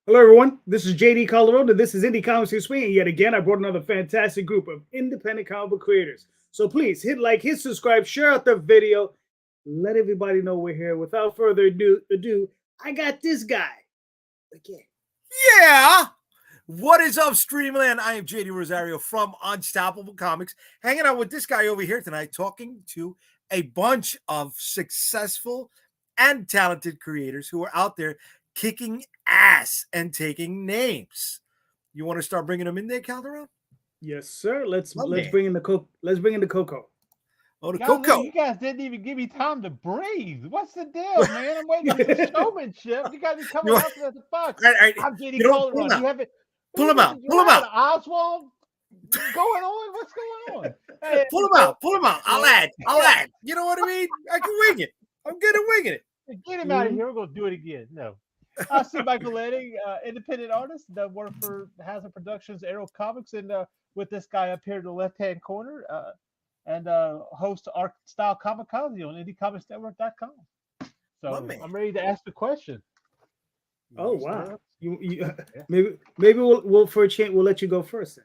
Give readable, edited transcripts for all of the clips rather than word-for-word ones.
Hello, everyone. This is JD Calderon, and this is Indy Comics Explained. And yet again, I brought another fantastic group of independent comic book creators. So please hit like, hit subscribe, share out the video, let everybody know we're here. Without further ado, I got this guy again. Yeah. What is up, Streamland? I am JD Rosario from Unstoppable Comics, hanging out with this guy over here tonight, talking to a bunch of successful and talented creators who are out there kicking ass and taking names. You want to start bringing them in there, Calderon? Yes, sir. Let's bring in the Coco. Oh, the Coco. You guys didn't even give me time to breathe. What's the deal, man? I'm waiting for some showmanship. You guys are coming out to the Fox. I'm JD Calderon. You haven't pull him out. Pull him out. Oswald going on? What's going on? Hey, pull him out. Pull him out. I'll add. You know what I mean? I can wing it. I'm good at winging it. Get him out of here. We're going to do it again. No. I see Michael Lanning, independent artist that worked for Hazard Productions, Arrow Comics, and with this guy up here in the left-hand corner, and host Art Style Kamikaze on IndyComicsNetwork.com. So I'm ready to ask the question. Oh wow! Maybe we'll for a change we'll let you go first then.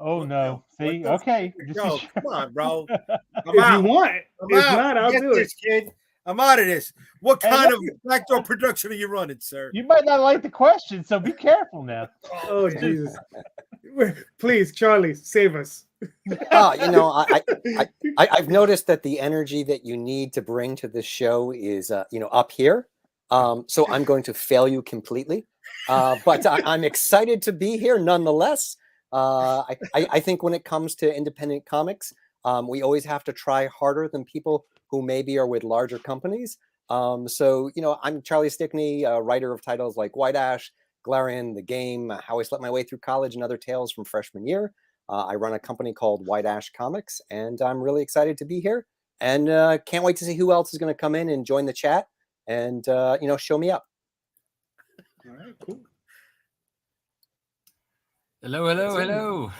Oh no! See, okay. Yo, come on, bro. If you want, if not, I'll do it. Kid. I'm out of this. What kind of backdoor production are you running, sir? You might not like the question, so be careful now. Oh Jesus! Please, Charlie, save us. I've noticed that the energy that you need to bring to this show is, up here. So I'm going to fail you completely. But I'm excited to be here nonetheless. I think when it comes to independent comics, we always have to try harder than people who maybe are with larger companies. So, I'm Charlie Stickney, writer of titles like White Ash, Glarian, The Game, How I Slept My Way Through College, and other tales from freshman year. I run a company called White Ash Comics, and I'm really excited to be here. And can't wait to see who else is going to come in and join the chat and, show me up. All right, cool. Hello.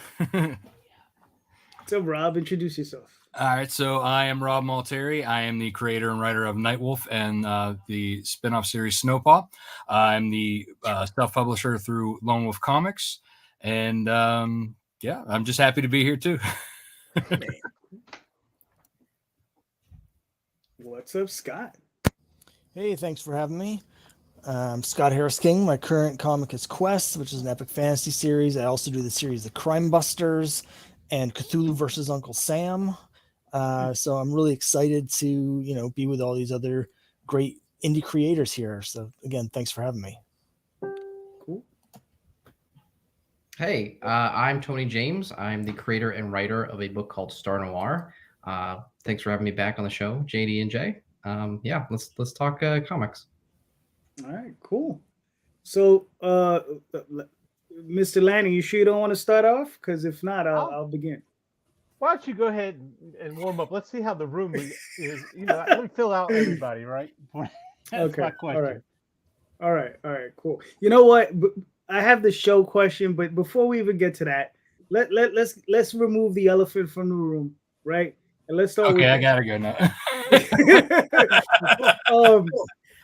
So, Rob, introduce yourself. All right, so I am Rob Multari. I am the creator and writer of Nightwolf and the spinoff series Snowpaw. I'm the self-publisher through Lone Wolf Comics, and I'm just happy to be here too. What's up, Scott? Hey, thanks for having me. I'm Scott Harris King. My current comic is Quest, which is an epic fantasy series. I also do the series The Crime Busters and Cthulhu versus Uncle Sam. So I'm really excited to, be with all these other great indie creators here. So again, thanks for having me. Cool. Hey, I'm Tony James. I'm the creator and writer of a book called Star Noir. Thanks for having me back on the show, JD and Jay. Let's talk comics. All right, cool. So, Mr. Lanning, you sure you don't want to start off? Because if not, I'll begin. Why don't you go ahead and warm up? Let's see how the room is. Let me fill out everybody, right? Okay. All right. Cool. You know what? I have the show question, but before we even get to that, let's remove the elephant from the room, right? And let's start. Okay, I gotta go now.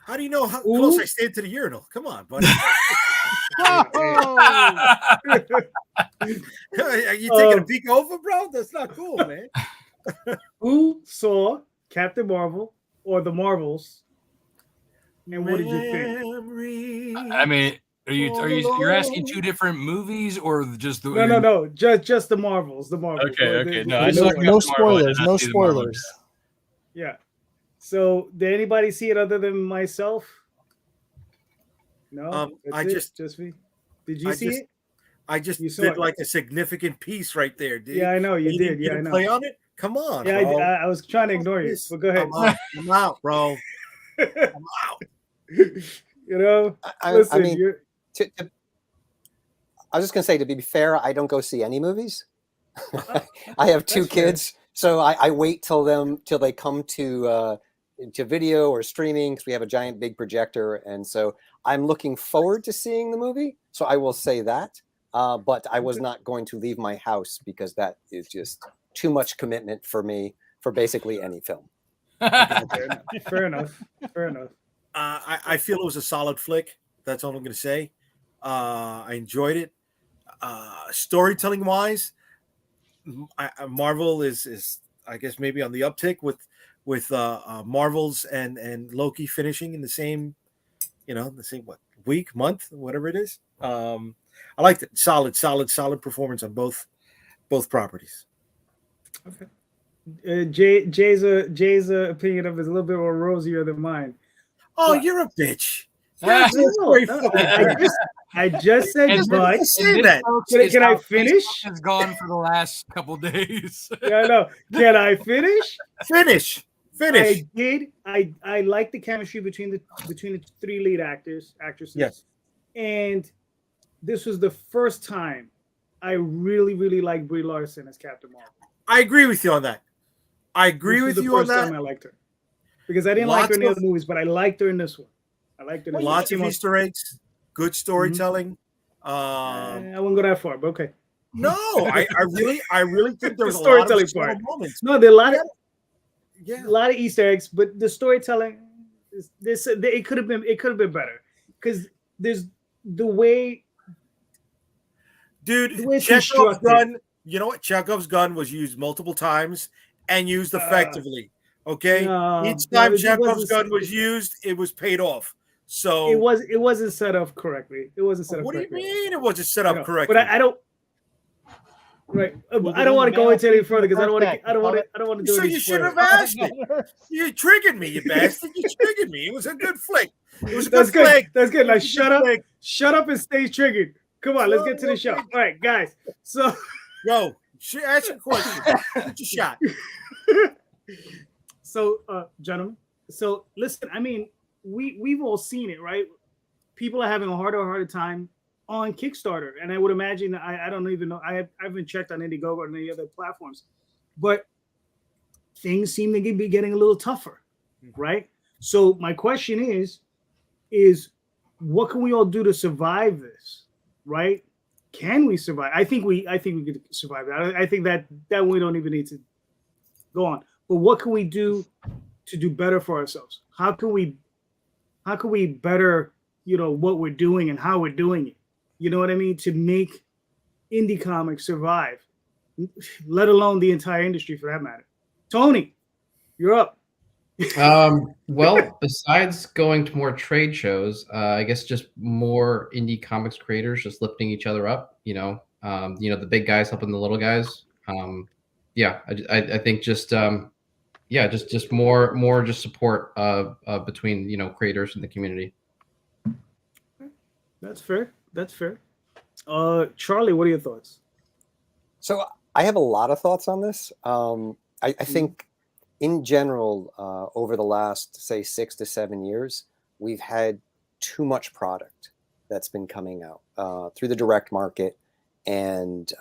How do you know how close I stayed to the urinal? Come on, buddy. Are you taking a peek over, bro? That's not cool, man. Who saw Captain Marvel or the Marvels? And what did you think? I mean, you're asking two different movies or just the No, just the Marvels. The Marvels. Okay. No spoilers. No spoilers. Yeah. So, did anybody see it other than myself? No, just me. Did you see it? I just did like a significant piece right there, dude. Yeah, I know you did. Yeah, I know. Play on it. Come on. Yeah, bro. I was trying to ignore you. But go ahead. I'm out, bro. I'm out. I was just gonna say, to be fair, I don't go see any movies. I have two kids, so I wait till they come to video or streaming, because we have a giant big projector, and so I'm looking forward to seeing the movie. So I will say that, but I was not going to leave my house, because that is just too much commitment for me for basically any film. Fair enough. I feel it was a solid flick. That's all I'm going to say. I enjoyed it. Storytelling wise, Marvel is I guess maybe on the uptick with Marvels and Loki finishing in the same, the same week, month, whatever it is. I liked it. Solid performance on both properties. Okay. Jay's opinion of it is a little bit more rosier than mine. Oh, But- you're a bitch. No, Very no, fucking I just said, And but say that. can I finish? Has gone for the last couple days. Yeah, no. Can I finish? Finish. I did. I like the chemistry between the three lead actresses. Yes. And this was the first time I really liked Brie Larson as Captain Marvel. I agree with you on that. I agree This with was you the on first that. time I liked her because I didn't like her in the other movies, but I liked her in this one. I liked her. In this one. Lots of Easter eggs, good storytelling. I wouldn't go that far, but okay. No, I really think there was a lot storytelling of subtle part. moments. No, there are a Yeah. lot of Easter eggs, but the storytelling, it could have been better because there's the way, Dude, the way it's Chekhov's constructed. gun. You know what? Chekhov's gun was used multiple times and used effectively. Okay, each time Chekhov's gun was used, it was paid off. So it wasn't set up correctly. It wasn't set up. What do you correctly. mean it wasn't set up correctly? But I don't. Right, I don't want to go into any further because I don't want to do So any you should have spoilers. asked me. You triggered me, you bastard. You triggered me. It was a good flick. It was a That's good flick. That's good. Now shut up. Flick. Shut up and stay triggered. Come on, let's get to the show. All right, guys. So Yo, ask your question. Get your shot. So, gentlemen. So listen, I mean, we've all seen it, right? People are having a harder time on Kickstarter, and I would imagine I don't even know. I haven't checked on Indiegogo or any other platforms, but things seem to be getting a little tougher, right? So my question is what can we all do to survive this, right? Can we survive? I think we could survive that. I think that we don't even need to go on. But what can we do to do better for ourselves? How can we better, what we're doing and how we're doing it? You know what I mean? To make indie comics survive, let alone the entire industry for that matter. Tony, you're up. Well, besides going to more trade shows, I guess just more indie comics creators just lifting each other up. The big guys helping the little guys. I think just just more just support between creators in the community. That's fair. Charlie, what are your thoughts? So I have a lot of thoughts on this. I think in general, over the last, say, 6 to 7 years, we've had too much product that's been coming out through the direct market. And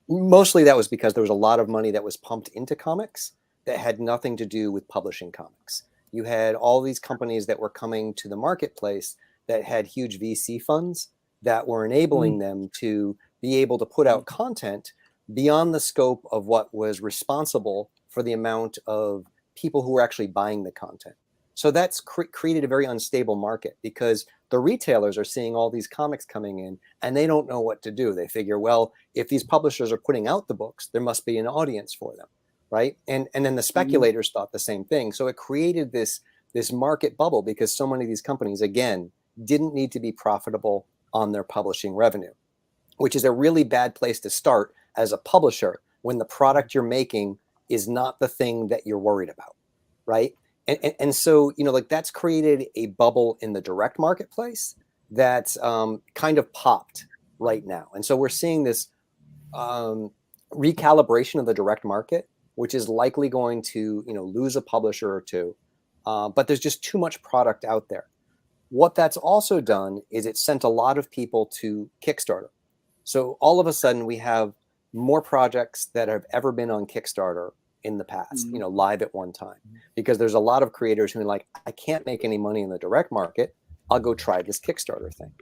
mostly that was because there was a lot of money that was pumped into comics that had nothing to do with publishing comics. You had all these companies that were coming to the marketplace that had huge VC funds that were enabling them to be able to put out content beyond the scope of what was responsible for the amount of people who were actually buying the content. So that's created a very unstable market because the retailers are seeing all these comics coming in and they don't know what to do. They figure, well, if these publishers are putting out the books, there must be an audience for them, right? And then the speculators thought the same thing. So it created this market bubble because so many of these companies, again, didn't need to be profitable on their publishing revenue, which is a really bad place to start as a publisher when the product you're making is not the thing that you're worried about, right? And so, that's created a bubble in the direct marketplace that's kind of popped right now. And so we're seeing this recalibration of the direct market, which is likely going to, lose a publisher or two. But there's just too much product out there. What that's also done is it sent a lot of people to Kickstarter. So all of a sudden we have more projects that have ever been on Kickstarter in the past, live at one time, because there's a lot of creators who are like, I can't make any money in the direct market. I'll go try this Kickstarter thing.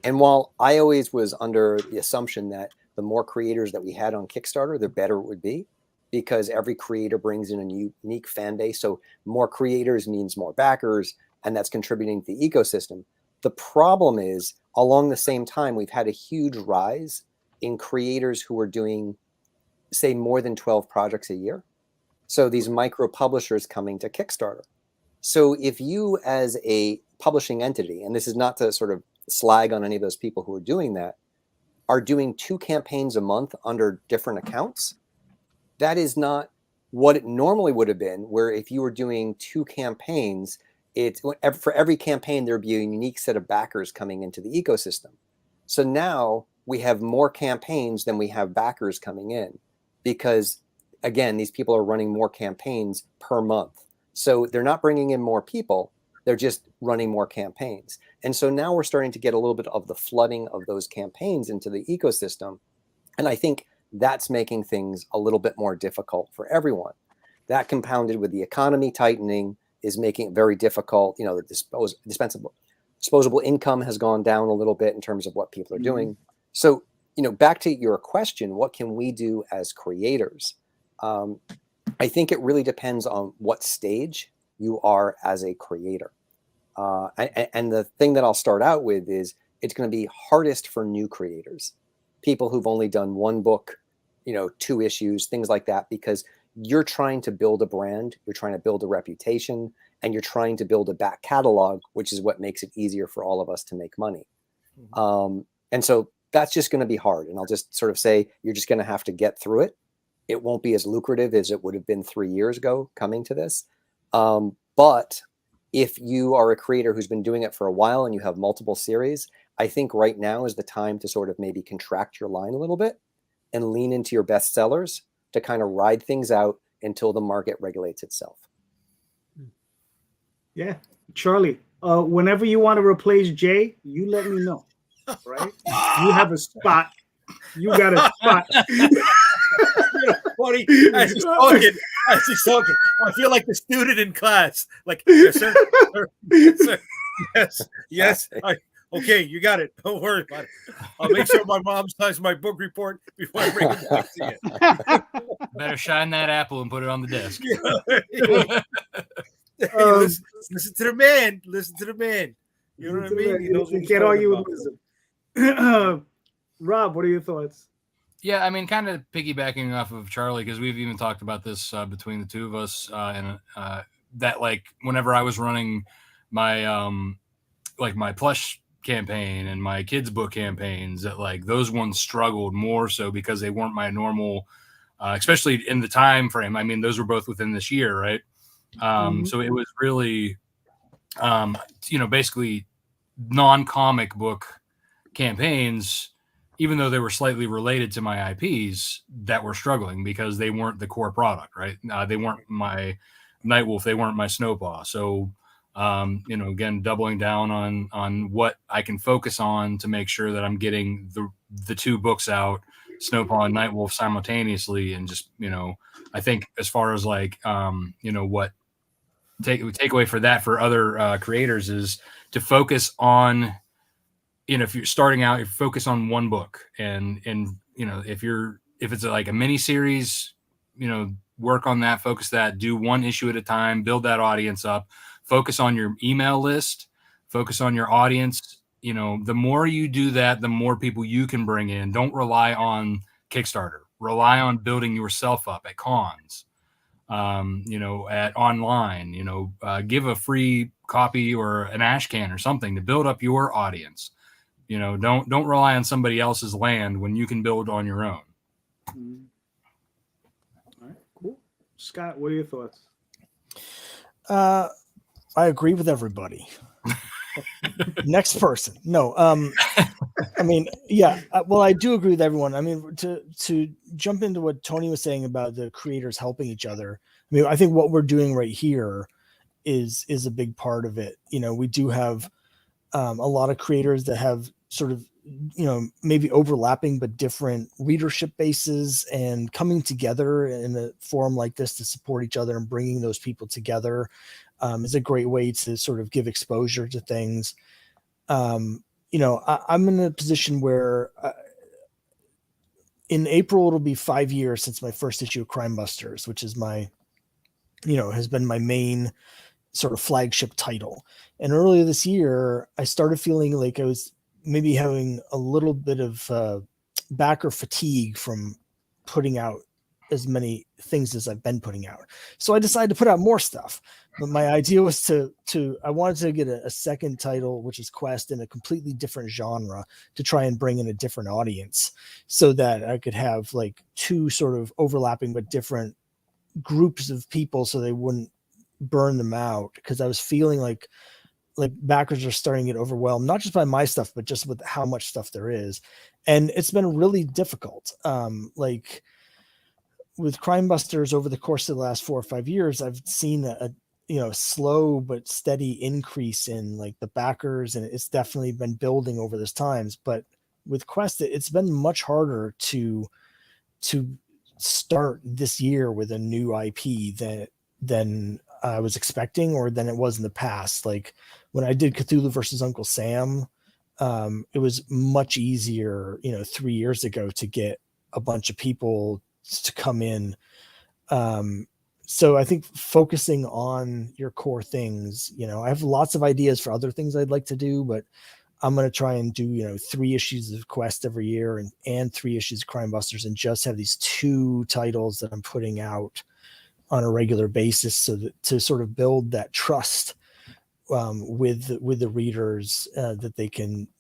And while I always was under the assumption that the more creators that we had on Kickstarter, the better it would be, because every creator brings in a unique fan base. So more creators means more backers, and that's contributing to the ecosystem. The problem is along the same time, we've had a huge rise in creators who are doing, say, more than 12 projects a year. So these micro publishers coming to Kickstarter. So if you as a publishing entity, and this is not to sort of slag on any of those people who are doing that, are doing 2 campaigns a month under different accounts, that is not what it normally would have been, where if you were doing 2 campaigns, it's for every campaign, there'd be a unique set of backers coming into the ecosystem. So now we have more campaigns than we have backers coming in, because again, these people are running more campaigns per month. So they're not bringing in more people, they're just running more campaigns. And so now we're starting to get a little bit of the flooding of those campaigns into the ecosystem. And I think that's making things a little bit more difficult for everyone. That compounded with the economy tightening is making it very difficult. You know, the disposable income has gone down a little bit in terms of what people are doing. So, you know, back to your question, what can we do as creators? I think it really depends on what stage you are as a creator. And the thing that I'll start out with is it's going to be hardest for new creators, people who've only done 1 book, you know, 2 issues, things like that, because you're trying to build a brand, you're trying to build a reputation, and you're trying to build a back catalog, which is what makes it easier for all of us to make money. And so that's just going to be hard. And I'll just sort of say, you're just going to have to get through it. It won't be as lucrative as it would have been 3 years ago coming to this. But if you are a creator who's been doing it for a while and you have multiple series, I think right now is the time to sort of maybe contract your line a little bit and lean into your best sellers to kind of ride things out until the market regulates itself. Yeah. Charlie, whenever you want to replace Jay, you let me know. Right? You have a spot. You got a spot. Funny, as he's talking, I feel like the student in class. Like, yes, sir. Yes, sir. Yes. Okay, you got it. Don't worry about it. I'll make sure my mom signs my book report before I bring it back to you. Better shine that apple and put it on the desk. Hey, listen to the man. Listen to the man. You know what I mean? He knows what you can't argue with wisdom. Rob, what are your thoughts? Yeah, I mean, kind of piggybacking off of Charlie, because we've even talked about this between the two of us, and that, like, whenever I was running my like my plush campaign and my kids book campaigns, that like those ones struggled more so because they weren't my normal, especially in the time frame. I mean, those were both within this year, right? So it was really, you know, basically non-comic book campaigns, even though they were slightly related to my IPs, that were struggling because they weren't the core product, right? They weren't my Nightwolf, they weren't my Snowpaw. So, you know, again, doubling down on what I can focus on to make sure that I'm getting the 2 books out, Snowpaw and Nightwolf, simultaneously. And just, you know, I think as far as like, you know, what takeaway for that for other creators is to focus on, you know, if you're starting out, you focus on 1 book, and you know, if it's like a mini series, you know, work on that, focus that, do 1 issue at a time, build that audience up, focus on your email list, focus on your audience. You know, the more you do that, the more people you can bring in. Don't rely on Kickstarter. Rely on building yourself up at cons, you know, at online, you know, give a free copy or an ash can or something to build up your audience. You know, don't rely on somebody else's land when you can build on your own. All right, cool. Scott, what are your thoughts? I agree with everybody. Next person. No, I mean, yeah. Well, I do agree with everyone. I mean, to jump into what Tony was saying about the creators helping each other. I mean, I think what we're doing right here is a big part of it. You know, we do have a lot of creators that have sort of, you know, maybe overlapping but different readership bases, and coming together in a forum like this to support each other and bringing those people together is a great way to sort of give exposure to things. You know, I'm in a position where in April, it'll be 5 years since my first issue of Crime Busters, which is my, you know, has been my main sort of flagship title. And earlier this year, I started feeling like I was maybe having a little bit of backer fatigue from putting out as many things as I've been putting out. So I decided to put out more stuff. But my idea was I wanted to get a second title, which is Quest, in a completely different genre, to try and bring in a different audience, so that I could have like two sort of overlapping but different groups of people, so they wouldn't burn them out. Because I was feeling like backers are starting to get overwhelmed, not just by my stuff, but just with how much stuff there is. And it's been really difficult. Like with Crime Busters, over the course of the last 4 or 5 years, I've seen a slow but steady increase in like the backers, and it's definitely been building over this times. But with Quest, it's been much harder to start this year with a new IP than I was expecting, or than it was in the past. Like when I did Cthulhu versus Uncle Sam, it was much easier, 3 years ago, to get a bunch of people to come in. So I think focusing on your core things, I have lots of ideas for other things I'd like to do, but I'm going to try and do, 3 issues of Quest every year and 3 issues of Crime Busters, and just have these 2 titles that I'm putting out on a regular basis, so that to sort of build that trust with the readers, that they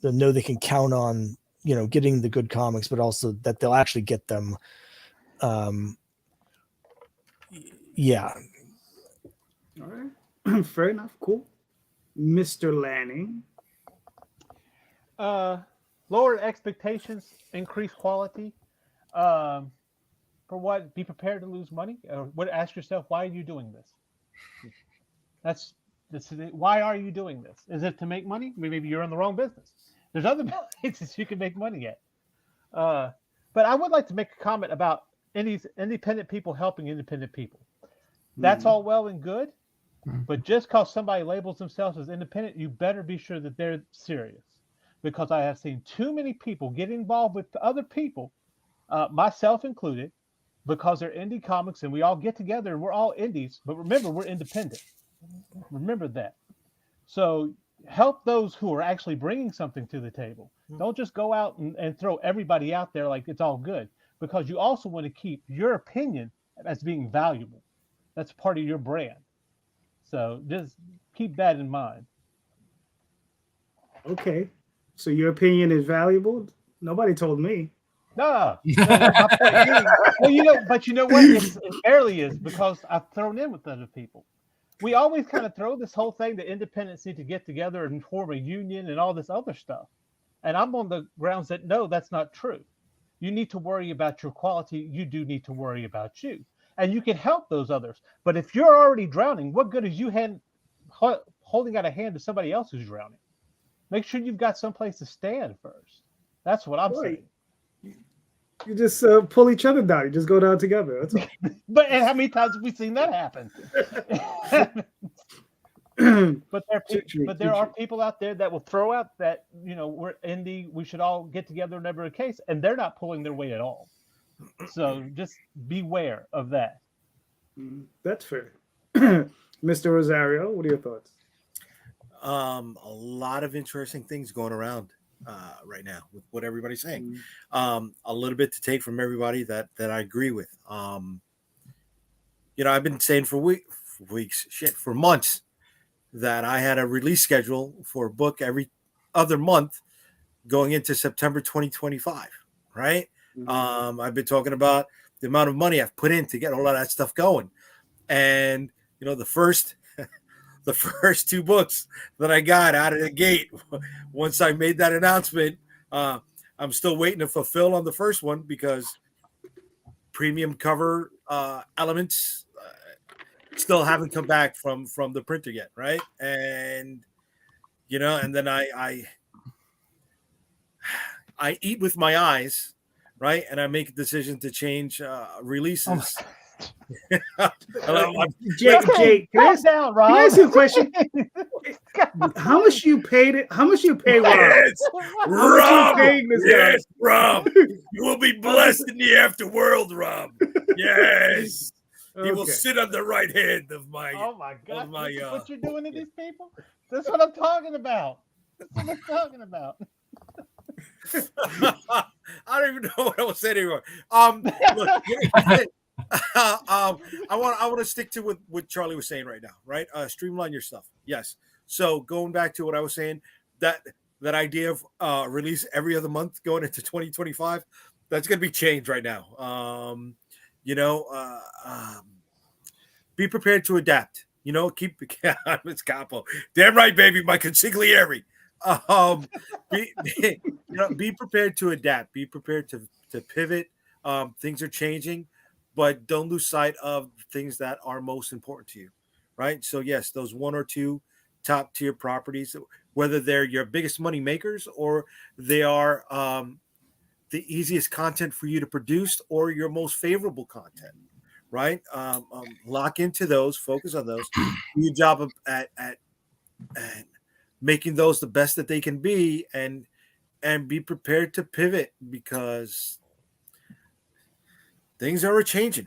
know they can count on, getting the good comics, but also that they'll actually get them. Yeah. All right. Fair enough. Cool. Mr. Lanning. Lower expectations, increase quality. For what? Be prepared to lose money. Ask yourself, why are you doing this? Why are you doing this? Is it to make money? Maybe you're in the wrong business. There's other places you can make money at. But I would like to make a comment about independent people helping independent people. That's all well and good, but just because somebody labels themselves as independent, you better be sure that they're serious. Because I have seen too many people get involved with other people, myself included, because they're indie comics, and we all get together and we're all indies. But remember, we're independent. Remember that. So help those who are actually bringing something to the table. Don't just go out and throw everybody out there like it's all good, because you also want to keep your opinion as being valuable. That's part of your brand. So just keep that in mind. Okay. So your opinion is valuable? Nobody told me. No, my point being, well, but you know what? It barely is, because I've thrown in with other people. We always kind of throw this whole thing that independents need to get together and form a union and all this other stuff. And I'm on the grounds that no, that's not true. You need to worry about your quality. You do need to worry about you. And you can help those others. But if you're already drowning, what good is you holding out a hand to somebody else who's drowning? Make sure you've got someplace to stand first. That's what I'm saying. You just pull each other down. You just go down together. That's all. And how many times have we seen that happen? But there are people out there that will throw out that, we're indie, we should all get together in every case, and they're not pulling their weight at all. So just beware of that. That's fair. Mr. Rosario, what are your thoughts? A lot of interesting things going around right now with what everybody's saying. A little bit to take from everybody that I agree with. I've been saying for months that I had a release schedule for a book every other month going into September 2025, right? I've been talking about the amount of money I've put in to get all of that stuff going. And, the first 2 books that I got out of the gate, once I made that announcement, I'm still waiting to fulfill on the first one, because premium cover elements still haven't come back from the printer yet, right? And and then I eat with my eyes, right? And I make a decision to change releases. Jake, can I ask you a question? How much you paid it? How much you pay Rob? Yes, Rob. Yes, Rob. You will be blessed in the afterworld, Rob. Yes. Okay. He will sit on the right hand of my. Oh my God! This is what you're doing to these people? That's what I'm talking about. That's what I'm talking about. I don't even know what I was saying anymore. Look, I want to stick to what Charlie was saying right now, right? Streamline your stuff. Yes. So going back to what I was saying, that idea of release every other month going into 2025, that's going to be changed right now. Be prepared to adapt. Keep it's Capo. Damn right, baby, my consigliere. Be prepared to adapt. Be prepared to pivot. Things are changing, but don't lose sight of things that are most important to you, right? So yes, those one or two top tier properties, whether they're your biggest money makers or they are the easiest content for you to produce or your most favorable content, right? Lock into those, focus on those. Do your job at making those the best that they can be, and be prepared to pivot because things are changing.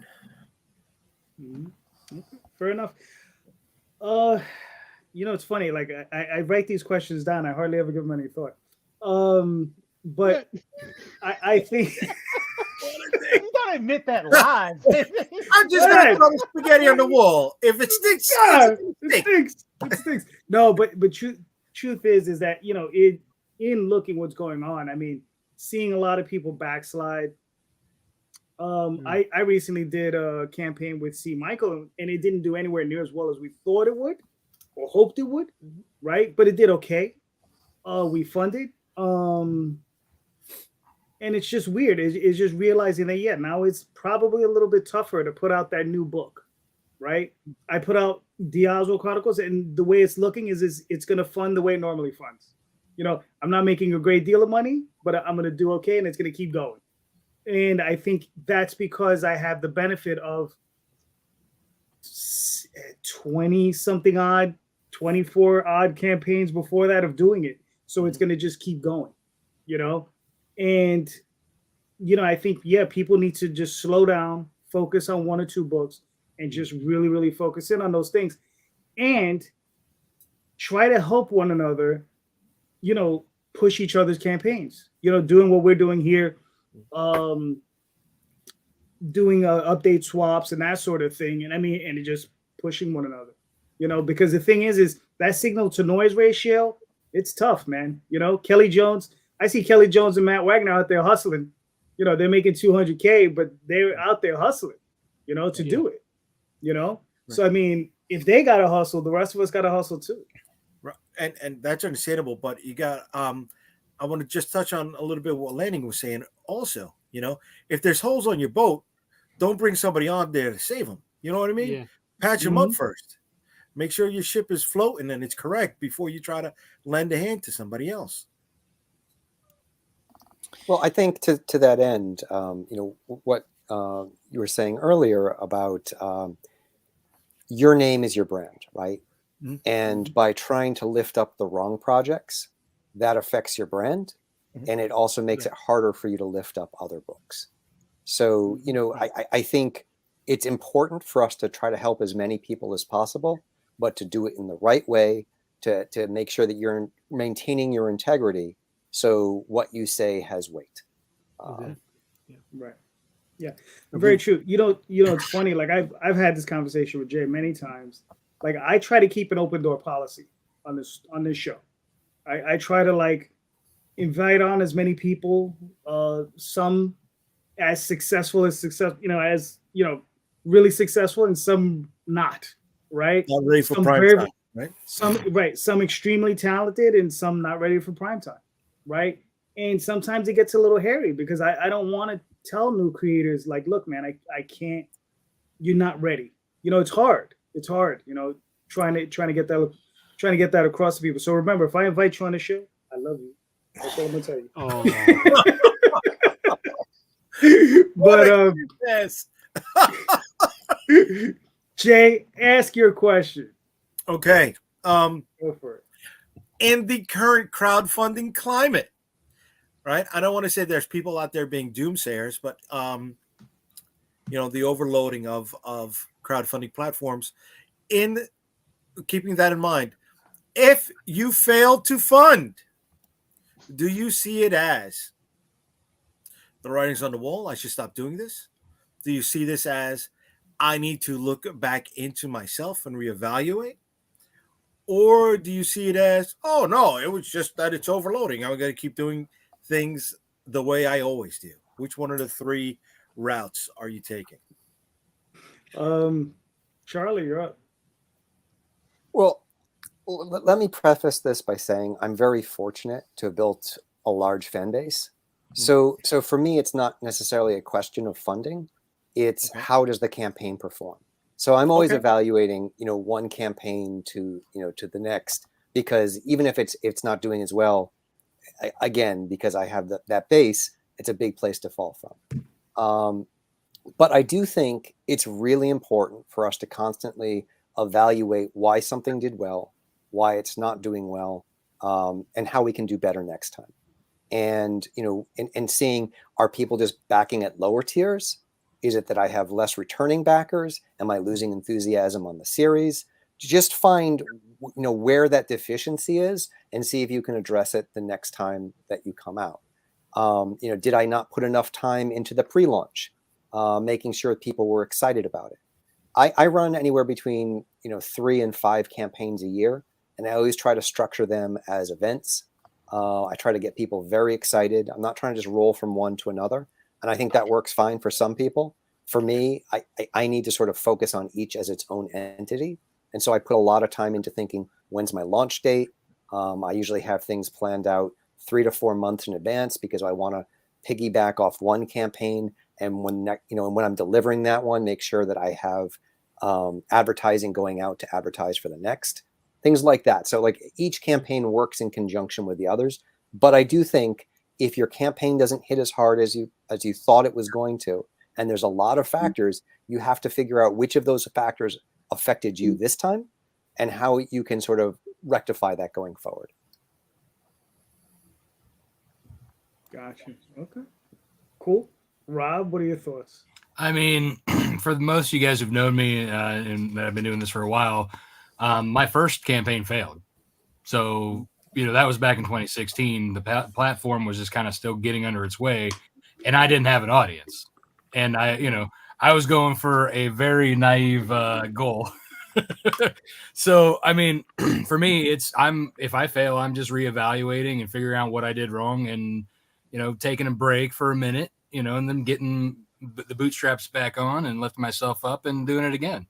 Fair enough. It's funny. Like I write these questions down. I hardly ever give them any thought. But I think You gotta admit that live. I'm just gonna throw the spaghetti on the wall. If it stinks, it stinks. No, but truth is that in looking what's going on, I mean, seeing a lot of people backslide. I recently did a campaign with C. Michael, and it didn't do anywhere near as well as we thought it would or hoped it would, right? But it did okay. We funded. And it's just weird. It's just realizing that, now it's probably a little bit tougher to put out that new book, right? I put out the Oswald Chronicles, and the way it's looking is it's going to fund the way it normally funds. I'm not making a great deal of money, but I'm going to do okay, and it's going to keep going. And I think that's because I have the benefit of 20-something odd, 24 odd campaigns before that of doing it. So it's going to just keep going, And, I think, people need to just slow down, focus on one or two books, and just really, really focus in on those things. And try to help one another, push each other's campaigns, doing what we're doing here, doing update swaps and that sort of thing. And just pushing one another, because the thing is that signal to noise ratio, it's tough, man. Kelly Jones, I see Kelly Jones and Matt Wagner out there hustling. They're making $200K, but they're out there hustling, to do it, Right. So, I mean, if they got to hustle, the rest of us got to hustle too. Right. And that's understandable, but you got, I want to just touch on a little bit what Lanning was saying also, if there's holes on your boat, don't bring somebody on there to save them. You know what I mean? Yeah. Patch them up first. Make sure your ship is floating and it's correct before you try to lend a hand to somebody else. Well, I think to that end, what you were saying earlier about your name is your brand, right? Mm-hmm. And by trying to lift up the wrong projects, that affects your brand. Mm-hmm. And it also makes it harder for you to lift up other books. So, I think it's important for us to try to help as many people as possible, but to do it in the right way, to make sure that you're maintaining your integrity. So what you say has weight. Right. Yeah. Very true. It's funny. Like I've had this conversation with Jay many times. Like I try to keep an open door policy on this show. I try to invite on as many people, some as successful, really successful, and some not. Right. Not ready for prime time. Right. Some extremely talented, and some not ready for prime time. Right. And sometimes it gets a little hairy because I don't want to tell new creators look, man, I can't, you're not ready. It's hard. It's hard, trying to get that across to people. So remember, if I invite you on the show, I love you. That's what I'm gonna tell you. Oh. But yes. Jay, ask your question. Okay. Go for it. In the current crowdfunding climate, right? I don't want to say there's people out there being doomsayers, but the overloading of crowdfunding platforms. In keeping that in mind, if you fail to fund, Do you see it as the writing's on the wall? I should stop doing this. Do you see this as I need to look back into myself and reevaluate? Or do you see it as, oh no, it was just that it's overloading. I'm going to keep doing things the way I always do? Which one of the three routes are you taking? Charlie, you're up. Well, let me preface this by saying I'm very fortunate to have built a large fan base. So for me, it's not necessarily a question of funding. It's how does the campaign perform? So I'm always evaluating, one campaign to the next, because even if it's not doing as well, again, because I have that base, it's a big place to fall from. But I do think it's really important for us to constantly evaluate why something did well, why it's not doing well, and how we can do better next time. And, and seeing, are people just backing at lower tiers? Is it that I have less returning backers? Am I losing enthusiasm on the series? Just find, where that deficiency is and see if you can address it the next time that you come out. Did I not put enough time into the pre-launch, making sure people were excited about it? I run anywhere between, 3 and 5 campaigns a year, and I always try to structure them as events. I try to get people very excited. I'm not trying to just roll from one to another. And I think that works fine for some people. For me, I need to sort of focus on each as its own entity. And so I put a lot of time into thinking, when's my launch date? I usually have things planned out 3 to 4 months in advance because I want to piggyback off one campaign. And when I'm delivering that one, make sure that I have advertising going out to advertise for the next. Things like that. So like each campaign works in conjunction with the others. But I do think if your campaign doesn't hit as hard as you thought it was going to, and there's a lot of factors, you have to figure out which of those factors affected you this time and how you can sort of rectify that going forward. Gotcha. Okay. Cool. Rob, what are your thoughts? I mean, for most of you guys who've known me and I've been doing this for a while, my first campaign failed. So, that was back in 2016. The platform was just kind of still getting under its way, and I didn't have an audience. And I was going for a very naive goal. So, I mean, for me, if I fail, I'm just reevaluating and figuring out what I did wrong and, taking a break for a minute, and then getting the bootstraps back on and lifting myself up and doing it again.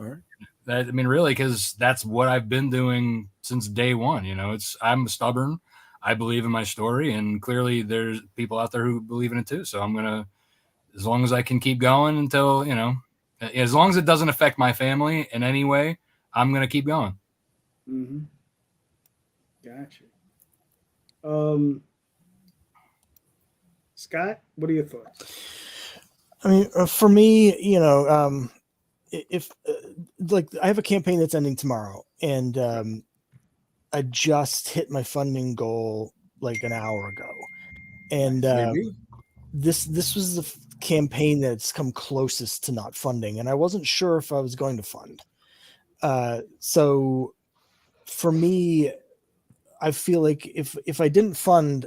All right. Really, because that's what I've been doing since day one. I'm stubborn. I believe in my story, and clearly there's people out there who believe in it too. So I'm gonna, as long as I can keep going until as long as it doesn't affect my family in any way, I'm gonna keep going. Mm-hmm. Gotcha. Scott, what are your thoughts? I mean, for me, if like I have a campaign that's ending tomorrow, and I just hit my funding goal like an hour ago, and this was the campaign that's come closest to not funding, and I wasn't sure if I was going to fund. So for me, I feel like if I didn't fund,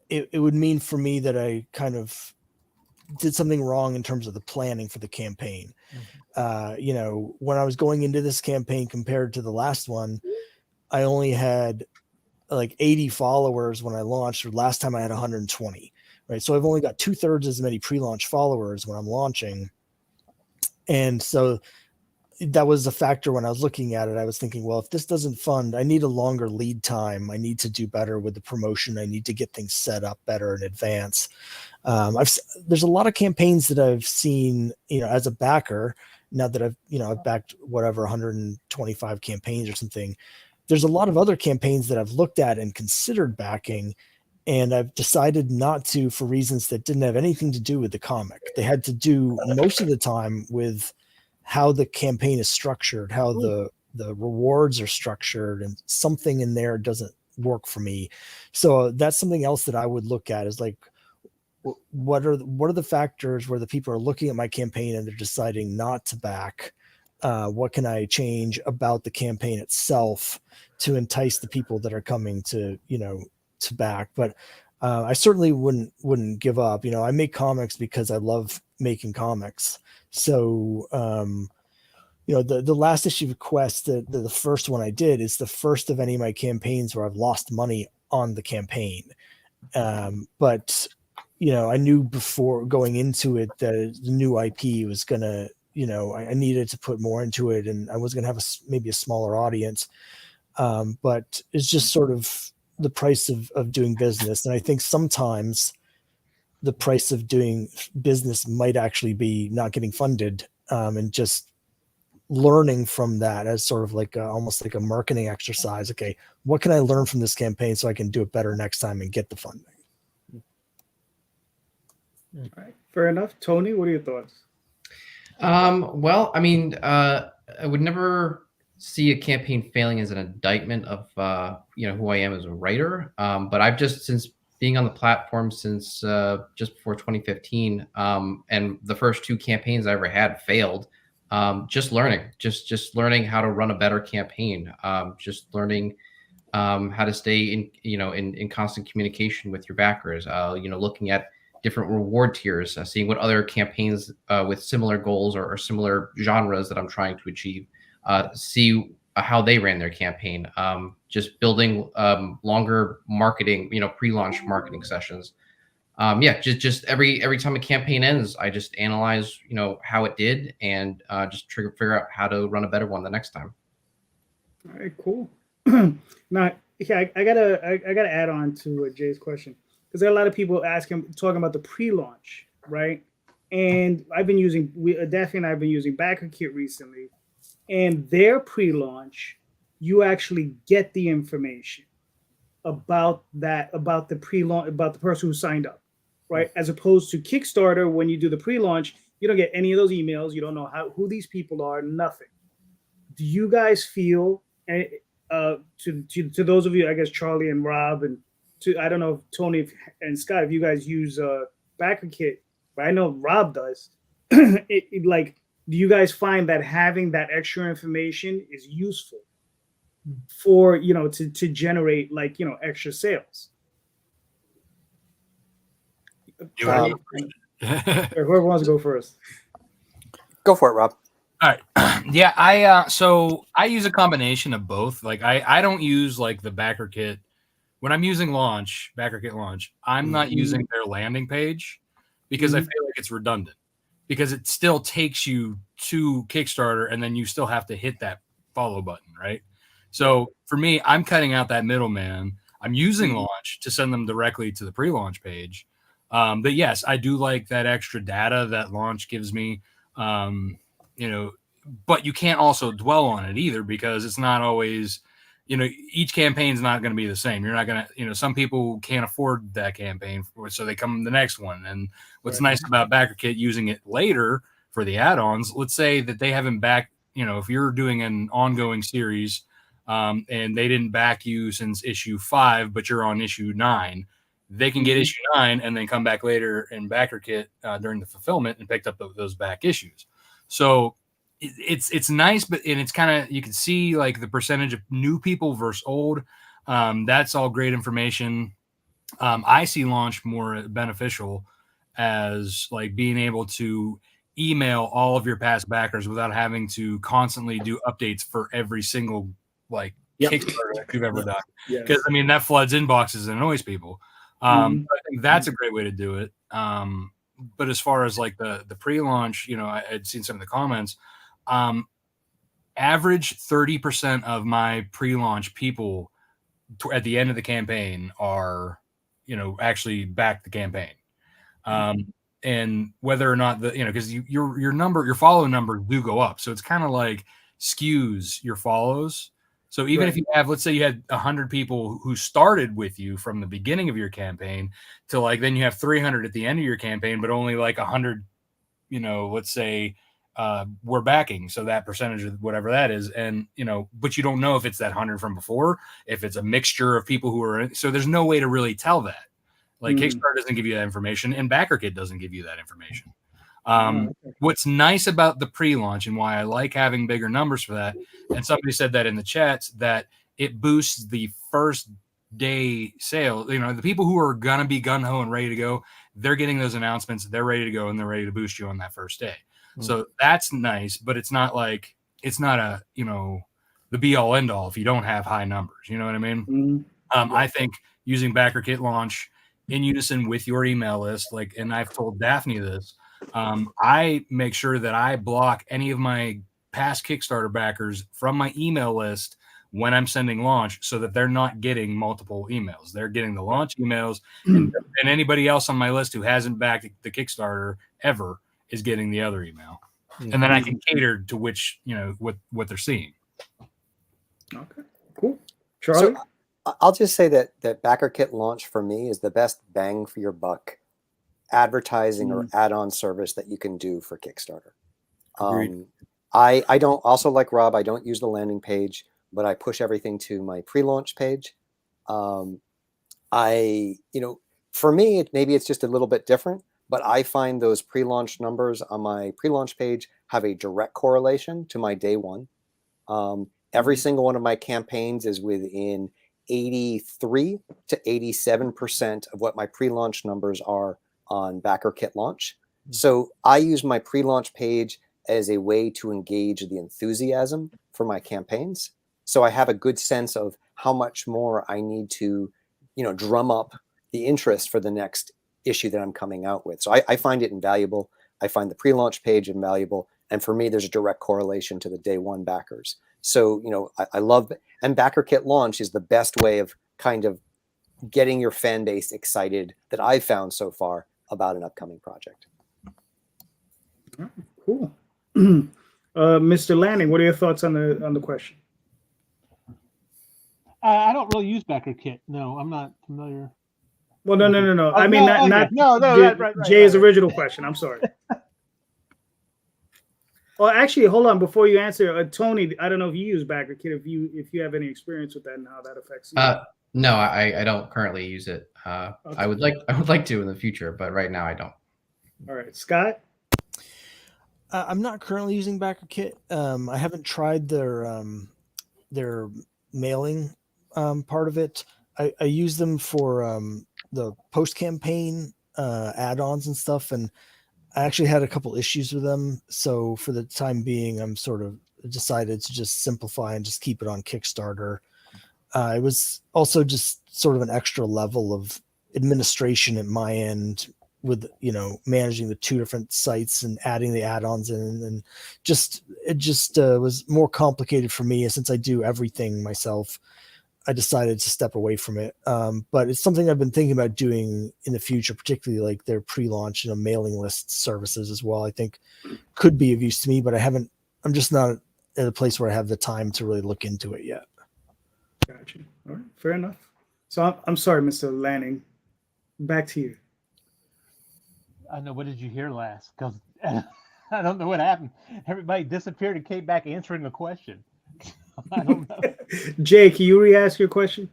it would mean for me that I kind of did something wrong in terms of the planning for the campaign. When I was going into this campaign compared to the last one, I only had like 80 followers when I launched, or last time I had 120, right? So I've only got 2/3 as many pre-launch followers when I'm launching. And so that was a factor when I was looking at it. I was thinking, well, if this doesn't fund, I need a longer lead time. I need to do better with the promotion. I need to get things set up better in advance. There's a lot of campaigns that I've seen, as a backer, now that I've backed whatever 125 campaigns or something. There's a lot of other campaigns that I've looked at and considered backing, and I've decided not to for reasons that didn't have anything to do with the comic. They had to do most of the time with how the campaign is structured, how the rewards are structured, and something in there doesn't work for me. So that's something else that I would look at, is like, what are the factors where the people are looking at my campaign and they're deciding not to back? What can I change about the campaign itself to entice the people that are coming to, to back. But I certainly wouldn't give up. I make comics because I love making comics. So, the last issue of Quest, the first one I did, is the first of any of my campaigns where I've lost money on the campaign. But I knew before going into it that the new IP was gonna, I needed to put more into it, and I was gonna have maybe a smaller audience. But it's just sort of the price of doing business, and I think sometimes the price of doing business might actually be not getting funded, and just learning from that as sort of like almost like a marketing exercise. Okay, what can I learn from this campaign so I can do it better next time and get the funding? All right, fair enough. Tony, what are your thoughts? Well, I mean, I would never see a campaign failing as an indictment of who I am as a writer. But I've just, since being on the platform since just before 2015, and the first 2 campaigns I ever had failed. Just learning how to run a better campaign. Just learning how to stay in constant communication with your backers. Looking at different reward tiers, seeing what other campaigns with similar goals or similar genres that I'm trying to achieve, see how they ran their campaign. Just building longer marketing, pre-launch marketing sessions. Just every time a campaign ends, I just analyze, how it did, and just figure out how to run a better one the next time. All right, cool. Now, I gotta add on to Jay's question, because there are a lot of people talking about the pre-launch, right? And Daphne and I have been using BackerKit recently, and their pre-launch, you actually get the information about the pre-launch, about the person who signed up, right? As opposed to Kickstarter, when you do the pre-launch, you don't get any of those emails. You don't know who these people are, nothing. Do you guys feel, to those of you, I guess Charlie and Rob, and I don't know if Tony and Scott, if you guys use BackerKit, but I know Rob does. Do you guys find that having that extra information is useful for, to generate extra sales? Whoever wants to go first. Go for it, Rob. All right. Yeah, so I use a combination of both. Like I don't use like the BackerKit. When I'm using BackerKit launch, I'm not using their landing page because I feel like it's redundant, because it still takes you to Kickstarter and then you still have to hit that follow button, right? So for me, I'm cutting out that middleman. I'm using launch to send them directly to the pre-launch page. But yes, I do like that extra data that launch gives me, but you can't also dwell on it either, because it's not always, each campaign is not going to be the same. You're not going to, some people can't afford that campaign, so they come the next one. And what's nice about BackerKit using it later for the add-ons, let's say that they haven't if you're doing an ongoing series, and they didn't back you since issue 5, but you're on issue 9, they can get issue 9 and then come back later in BackerKit during the fulfillment and picked up those back issues. So it's nice, but it's kind of, you can see like the percentage of new people versus old. That's all great information. I see launch more beneficial as like being able to email all of your past backers without having to constantly do updates for every single Kickstarter that you've ever done. Because that floods inboxes and annoys people. I think that's a great way to do it. But as far as like the pre-launch, I had seen some of the comments. Average 30% of my pre-launch people at the end of the campaign are, actually back the campaign. And whether or not because your follow numbers do go up, so it's kind of like skews your follows. So even if you have, let's say you had 100 people who started with you from the beginning of your campaign to then you have 300 at the end of your campaign, but only 100, let's say we're backing. So that percentage of whatever that is. And, but you don't know if it's that 100 from before, if it's a mixture of people who are in. So there's no way to really tell that. Kickstarter doesn't give you that information, and BackerKit doesn't give you that information. What's nice about the pre-launch and why I like having bigger numbers for that, and somebody said that in the chats, that it boosts the first day sale. You know, the people who are gonna be gun ho and ready to go, they're getting those announcements, they're ready to go, and they're ready to boost you on that first day. So that's nice, but it's not like, it's not a, you know, the be all end all if you don't have high numbers. You know what I mean? I think using backer kit launch in unison with your email list, like, and I've told Daphne this, I make sure that I block any of my past Kickstarter backers from my email list when I'm sending launch, so that they're not getting multiple emails. They're getting the launch emails, and anybody else on my list who hasn't backed the Kickstarter ever is getting the other email. And then I can cater to which, you know, what they're seeing. Okay, cool. Charlie? So I'll just say that backer kit launch for me is the best bang for your buck advertising or add-on service that you can do for Kickstarter. I don't, also like Rob, I don't use the landing page, but I push everything to my pre-launch page. You know, for me, maybe it's just a little bit different, but I find those pre-launch numbers on my pre-launch page have a direct correlation to my day one. Every single one of my campaigns is within 83 to 87% of what my pre-launch numbers are on backer kit launch. So I use my pre-launch page as a way to engage the enthusiasm for my campaigns. So I have a good sense of how much more I need to, you know, drum up the interest for the next issue that I'm coming out with. So I find it invaluable. I find the pre-launch page invaluable. And for me, there's a direct correlation to the day one backers. So, you know, I love, and backer kit launch is the best way of kind of getting your fan base excited that I've found so far about an upcoming project. Cool. Mr. Lanning, what are your thoughts on the question? I don't really use backer kit. No, I'm not familiar. Well, no. Oh, I mean, no, not Jay's original question. I'm sorry. Well, actually, hold on. Before you answer, Tony, I don't know if you use backer kit, if you have any experience with that and how that affects you. No, I don't currently use it. Okay. I would like to in the future, but right now I don't. All right, Scott. I'm not currently using backer kit. I haven't tried their mailing part of it. I use them for the post campaign add-ons and stuff, and I actually had a couple issues with them. So for the time being, I'm sort of decided to just simplify and just keep it on Kickstarter. It was also just sort of an extra level of administration at my end with, you know, managing the two different sites and adding the add-ons in, and it just was more complicated for me. And since I do everything myself, I decided to step away from it. But it's something I've been thinking about doing in the future, particularly like their pre-launch, you know, mailing list services as well. I think could be of use to me, but I'm just not at a place where I have the time to really look into it yet. Gotcha. All right, fair enough. So I'm sorry, Mr. Lanning. Back to you. I know. What did you hear last? Because I don't know what happened. Everybody disappeared and came back answering the question. I don't know. Jay, can you re-ask your question?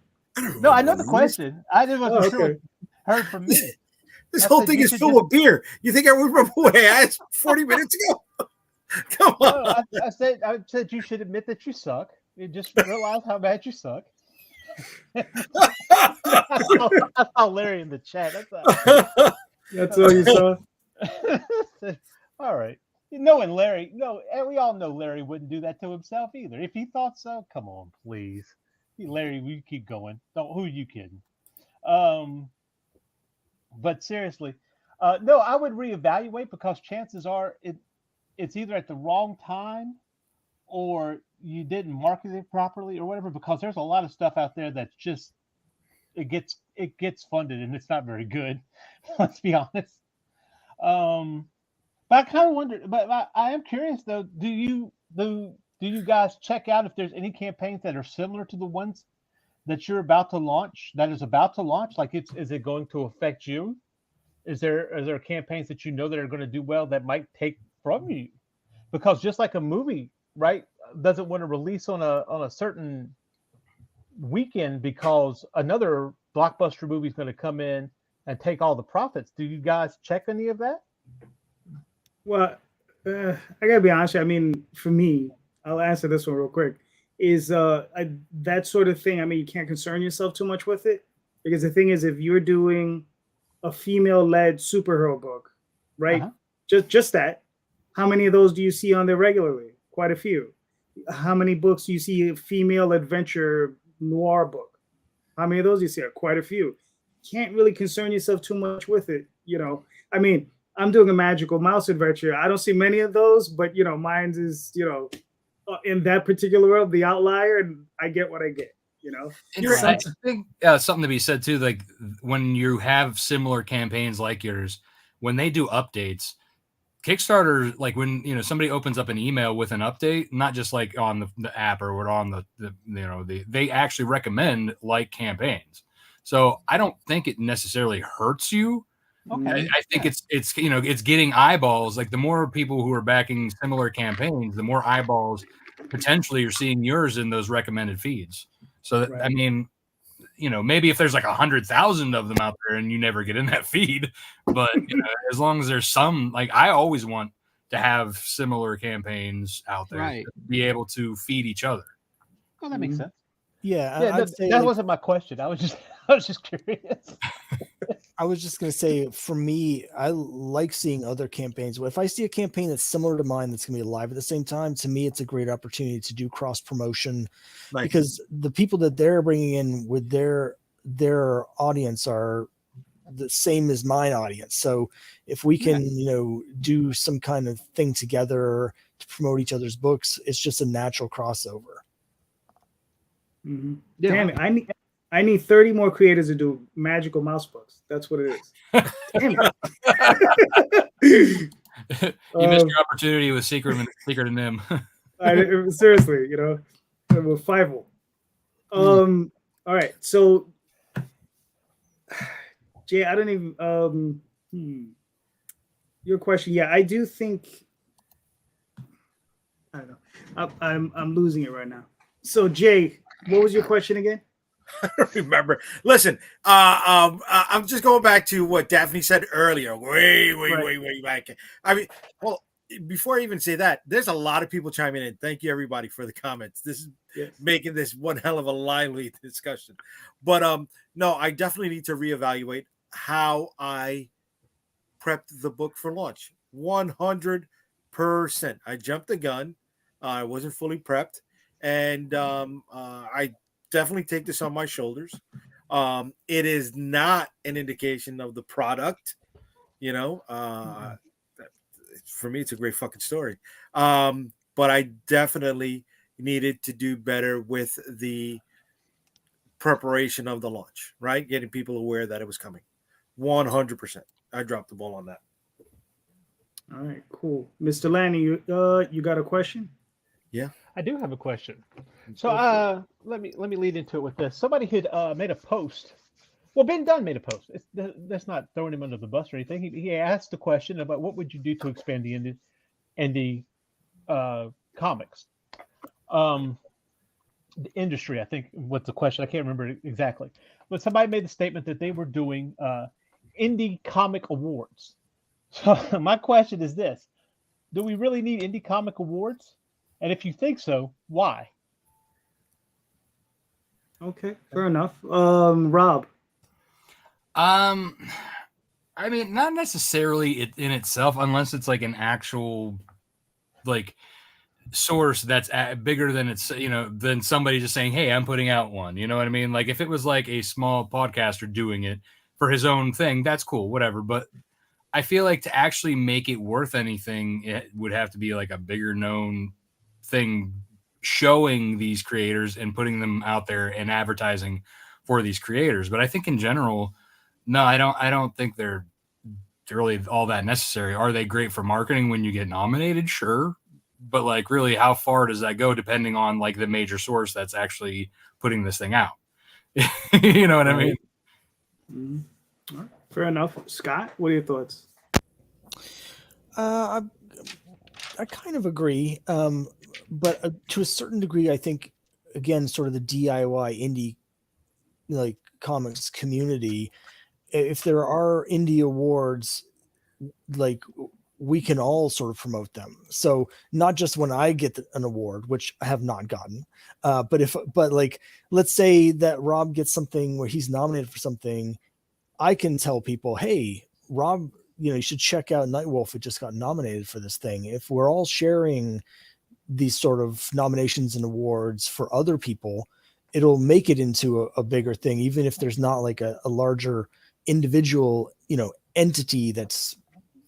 No, I know the question. I just wasn't sure what you heard from me. This whole thing is filled with beer. You think I remember what I asked 40 minutes ago? Come on. No, I said you should admit that you suck. You just realize how bad you suck. I saw Larry in the chat. That's all you saw? All right. Knowing Larry, and we all know Larry wouldn't do that to himself either. If he thought so, come on, please. Larry, we keep going. Who are you kidding? But seriously, no, I would reevaluate, because chances are it's either at the wrong time or you didn't market it properly or whatever, because there's a lot of stuff out there that's just it gets funded and it's not very good. Let's be honest. But I kind of wonder. But I am curious though. Do you guys check out if there's any campaigns that are similar to the ones that you're about to launch? That is about to launch. Like, is it going to affect you? Are there campaigns that you know that are going to do well that might take from you? Because just like a movie, right, doesn't want to release on a certain weekend because another blockbuster movie is going to come in and take all the profits. Do you guys check any of that? Well, I gotta be honest. I mean, for me, I'll answer this one real quick. is that sort of thing. I mean, you can't concern yourself too much with it, because the thing is, if you're doing a female-led superhero book, right? Just that. How many of those do you see on there regularly? Quite a few. How many books do you see a female adventure noir book? How many of those do you see? Quite a few. Can't really concern yourself too much with it, you know. I mean, I'm doing a magical mouse adventure. I don't see many of those, but you know, mine's is, you know, in that particular world, the outlier, and I get what I get, you know. I think something to be said too, like when you have similar campaigns like yours, when they do updates, Kickstarter, like when, you know, somebody opens up an email with an update, not just like on the app or on the you know, they actually recommend like campaigns. So I don't think it necessarily hurts you. Okay. I think it's you know, it's getting eyeballs. Like the more people who are backing similar campaigns, the more eyeballs potentially you're seeing yours in those recommended feeds. So that, I mean, you know, maybe if there's like 100,000 of them out there and you never get in that feed, but you know, as long as there's some, like I always want to have similar campaigns out there to be able to feed each other. Oh, that makes sense. Yeah, I'd say that like, wasn't my question. I was just curious. I was just going to say, for me, I like seeing other campaigns. If I see a campaign that's similar to mine that's going to be live at the same time, to me, it's a great opportunity to do cross promotion, because the people that they're bringing in with their audience are the same as mine audience. So if we can, you know, do some kind of thing together to promote each other's books, it's just a natural crossover. Mm-hmm. Yeah. Damn it, I need 30 more creators to do magical mouse books. That's what it is. Damn it. You missed your opportunity with Secret and Nim. Seriously, you know, with Fivel. All right, so Jay, I don't even your question. Yeah, I do think, I don't know. I'm losing it right now. So Jay, what was your question again? I don't remember. Listen, I'm just going back to what Daphne said earlier. Way back. I mean, well, before I even say that, there's a lot of people chiming in. Thank you, everybody, for the comments. This is making this one hell of a lively discussion. But no, I definitely need to reevaluate how I prepped the book for launch. 100%. I jumped the gun. I wasn't fully prepped, and I definitely take this on my shoulders. It is not an indication of the product, you know. For me, it's a great fucking story. But I definitely needed to do better with the preparation of the launch, right? Getting people aware that it was coming. 100%. I dropped the ball on that. All right, cool. Mr. Lanning, you got a question? Yeah. I do have a question. So let me lead into it with this. Somebody had made a post. Well, Ben Dunn made a post. That's not throwing him under the bus or anything. He asked the question about what would you do to expand the indie comics, the industry. I think what's the question. I can't remember exactly. But somebody made the statement that they were doing indie comic awards. So my question is this: do we really need indie comic awards? And if you think so, why? Okay, fair enough. Rob. I mean, not necessarily in itself, unless it's like an actual like source that's bigger than it's, you know, than somebody just saying, "Hey, I'm putting out one." You know what I mean? Like if it was like a small podcaster doing it for his own thing, that's cool, whatever. But I feel like to actually make it worth anything, it would have to be like a bigger known thing, showing these creators and putting them out there and advertising for these creators. But I think in general, no, I don't think they're really all that necessary. Are they great for marketing when you get nominated? Sure. But like really, how far does that go depending on like the major source that's actually putting this thing out? You know what I mean? Mm-hmm. Right. Fair enough. Scott, what are your thoughts? I kind of agree. But to a certain degree, I think, again, sort of the DIY indie like comics community, if there are indie awards, like we can all sort of promote them. So not just when I get an award, which I have not gotten, but like, let's say that Rob gets something where he's nominated for something, I can tell people, hey, Rob, you should check out Nightwolf. It just got nominated for this thing. If we're all sharing these sort of nominations and awards for other people, it'll make it into a bigger thing, even if there's not like a larger individual, entity that's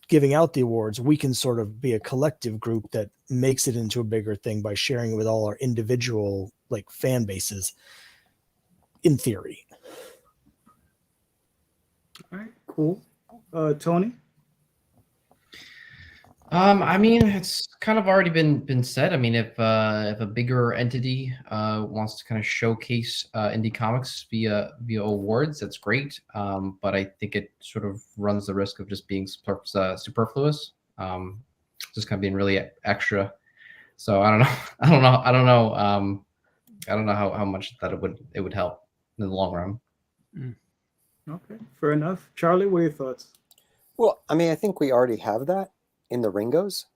giving out the awards. We can sort of be a collective group that makes it into a bigger thing by sharing it with all our individual like fan bases, in theory. All right, cool. Tony? I mean, it's kind of already been said. I mean, if a bigger entity wants to kind of showcase indie comics via awards, that's great. But I think it sort of runs the risk of just being superfluous, just kind of being really extra. So I don't know. I don't know how much that it would help in the long run. Okay, fair enough. Charlie, what are your thoughts? Well, I mean, I think we already have that in the Ringos,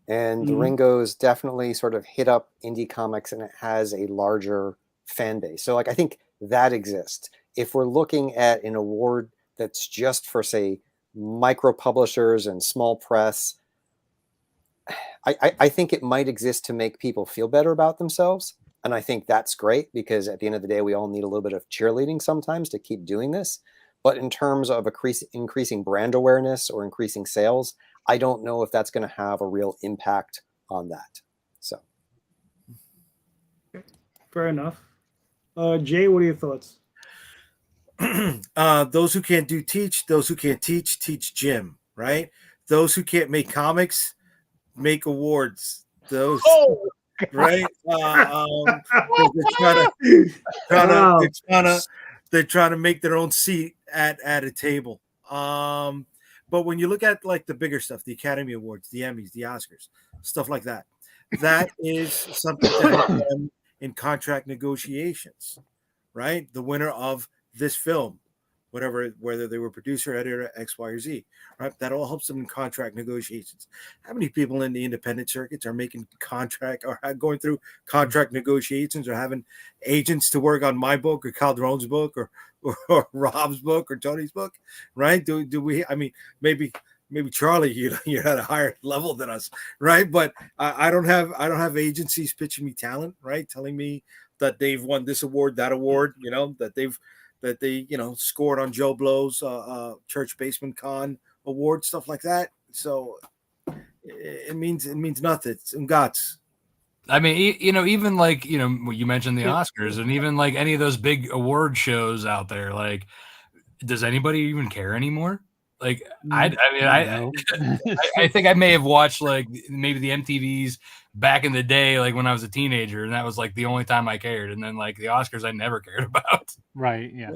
and the Mhm. Ringos definitely sort of hit up indie comics, and it has a larger fan base. So like, I think that exists. If we're looking at an award that's just for, say, micro publishers and small press, I think it might exist to make people feel better about themselves. And I think that's great, because at the end of the day, we all need a little bit of cheerleading sometimes to keep doing this. But in terms of increasing brand awareness or increasing sales, I don't know if that's going to have a real impact on that. So, Fair enough. Jay, what are your thoughts? Those who can't teach. Those who can't teach gym. Right. Those who can't make comics make awards. Those. Oh, Right. They're trying to make their own seat at a table. But when you look at like the bigger stuff, the Academy Awards, the Emmys, the Oscars, stuff like that, that is something to help them in contract negotiations, right? The winner of this film, whether they were producer, editor, X, Y, or Z, right? That all helps them in contract negotiations. How many people in the independent circuits are making contract or going through contract negotiations or having agents to work on my book or Calderon's book or Rob's book or Tony's book, right? Do we? I mean, maybe Charlie, you're at a higher level than us, right? But I don't have agencies pitching me talent, right? Telling me that they've won this award, that award, that they scored on Joe Blow's Church Basement Con award, stuff like that. So it means nothing. It's guts. I mean, even like, you mentioned the Oscars, and even like any of those big award shows out there, like, does anybody even care anymore? Like, I think I may have watched like maybe the MTVs back in the day, like when I was a teenager, and that was like the only time I cared. And then like the Oscars, I never cared about. right. Yeah.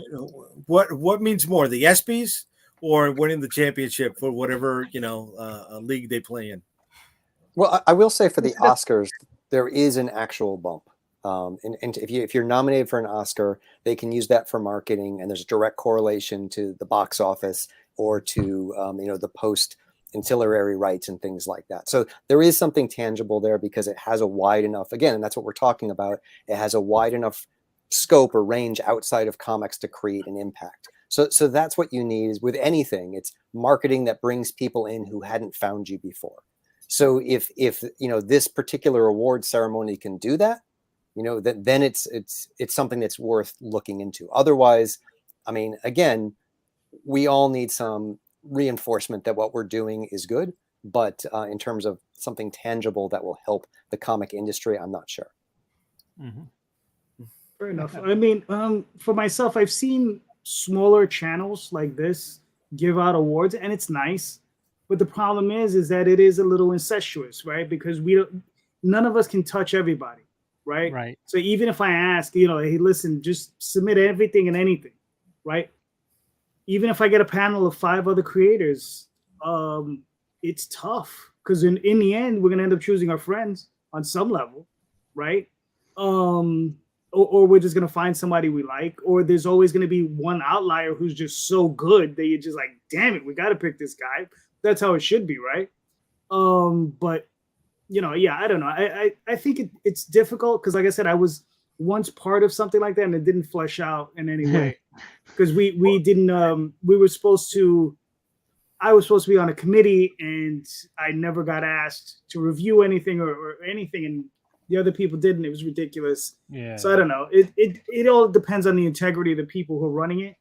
What means more, the ESPYs or winning the championship for whatever league they play in? well, I will say for the Oscars, there is an actual bump. And if you're nominated for an Oscar, they can use that for marketing, and there's a direct correlation to the box office or to the post ancillary rights and things like that. So there is something tangible there, because it has a wide enough, again, and that's what we're talking about, it has a wide enough scope or range outside of comics to create an impact. So that's what you need is with anything. It's marketing that brings people in who hadn't found you before. So if this particular award ceremony can do that, then it's something that's worth looking into. Otherwise, I mean, again, we all need some reinforcement that what we're doing is good, but in terms of something tangible that will help the comic industry, I'm not sure. Mm-hmm. Fair enough. I mean, for myself, I've seen smaller channels like this give out awards, and it's nice. But the problem is that it is a little incestuous, right? Because none of us can touch everybody, right? Right. So even if I ask, hey, listen, just submit everything and anything, right? Even if I get a panel of 5 other creators, it's tough, because in the end, we're gonna end up choosing our friends on some level, right? Or we're just gonna find somebody we like, or there's always gonna be one outlier who's just so good that you're just like, damn it, we gotta pick this guy. That's how it should be, right? But yeah, I don't know. I think it's difficult because, like I said, I was once part of something like that, and it didn't flesh out in any way because we didn't. We were supposed to. I was supposed to be on a committee, and I never got asked to review anything or anything, and the other people didn't. It was ridiculous. Yeah. So I don't know. It all depends on the integrity of the people who are running it,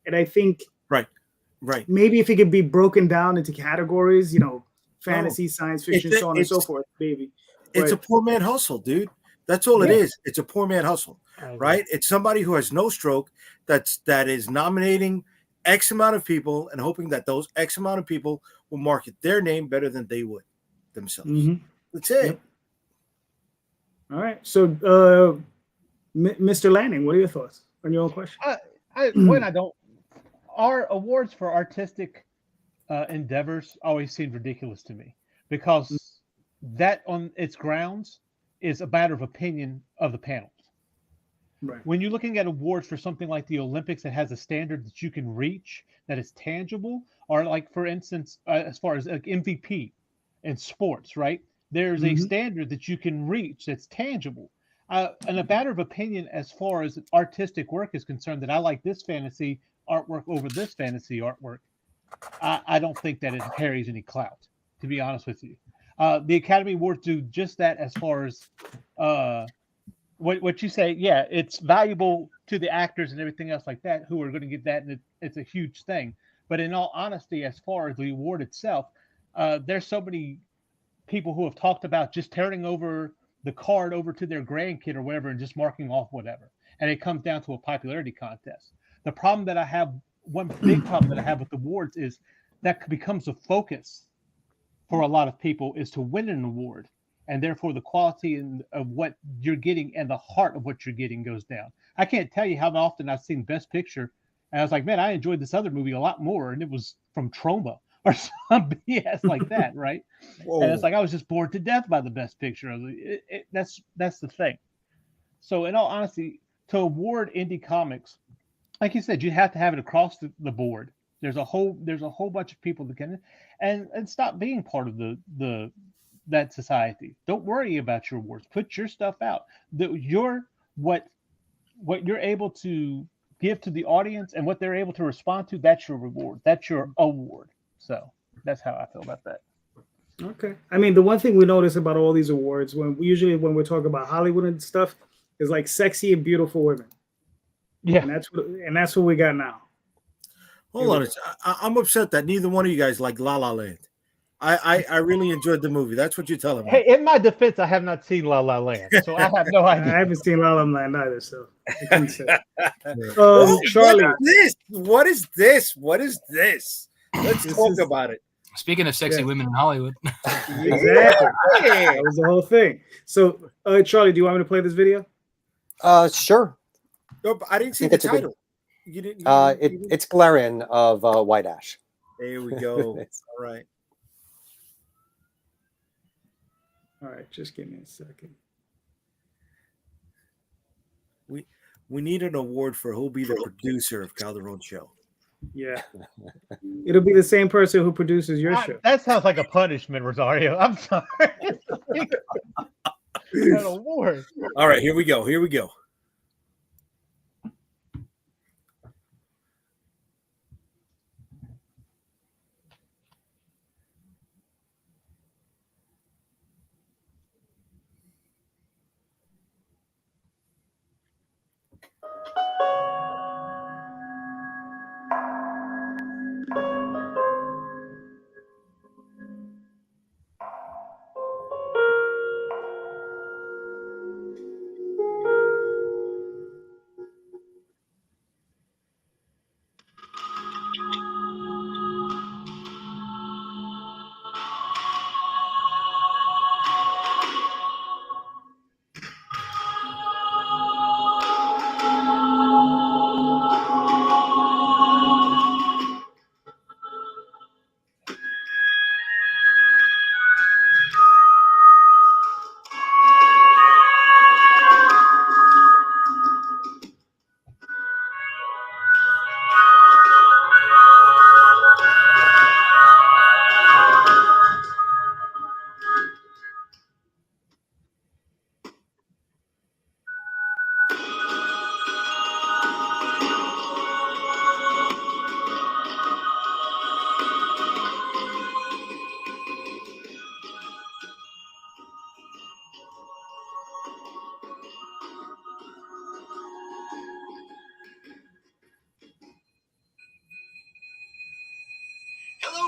and I think Right. maybe if it could be broken down into categories, fantasy, science fiction, so on and so forth, maybe. It's a But poor man hustle, dude. That's all it Yeah. is. It's a poor man hustle, right? It's somebody who has no stroke that is nominating X amount of people and hoping that those X amount of people will market their name better than they would themselves. That's it. Yep. All right. So, Mr. Lanning, what are your thoughts on your own question? Our awards for artistic endeavors always seem ridiculous to me because that on its grounds is a matter of opinion of the panels. Right. When you're looking at awards for something like the Olympics that has a standard that you can reach, that is tangible, or like, for instance, as far as like MVP in sports, right? There's a standard that you can reach that's tangible. And a matter of opinion as far as artistic work is concerned, that I like this fantasy artwork over this fantasy artwork, I don't think that it carries any clout, to be honest with you. The Academy Awards do just that as far as what you say. Yeah, it's valuable to the actors and everything else like that who are going to get that, and it's a huge thing. But in all honesty, as far as the award itself, there's so many people who have talked about just turning over the card over to their grandkid or whatever and just marking off whatever. And it comes down to a popularity contest. The problem that I have, one big problem that I have with awards is that becomes a focus for a lot of people is to win an award. And therefore the quality of what you're getting and the heart of what you're getting goes down. I can't tell you how often I've seen Best Picture and I was like, man, I enjoyed this other movie a lot more. And it was from Troma or some BS like that, right? And it's like I was just bored to death by the Best Picture. I was like, that's the thing. So in all honesty, to award indie comics, like you said, you have to have it across the board. There's a whole bunch of people that can and stop being part of that society. Don't worry about your awards. Put your stuff out. What you're able to give to the audience and what they're able to respond to, that's your reward. That's your award. So that's how I feel about that. Okay. I mean, the one thing we notice about all these awards, when we're talking about Hollywood and stuff, is like sexy and beautiful women. Yeah. And that's what we got now. Hold on. I'm upset that neither one of you guys like La La Land. I really enjoyed the movie. That's what you're telling me. Hey, in my defense, I have not seen La La Land, so I have no idea. I haven't seen La La Land either, so I couldn't say. Charlie, what is this? Let's talk about it. Speaking of sexy women in Hollywood. Exactly. That was the whole thing. So, Charlie, do you want me to play this video? Sure. No, but I didn't see the title. You didn't. It's Galarian of White Ash. There we go. All right. All right, just give me a second. We need an award for who'll be the producer of Calderon Show. Yeah. It'll be the same person who produces your show. That sounds like a punishment, Rosario. I'm sorry. An award. All right, here we go.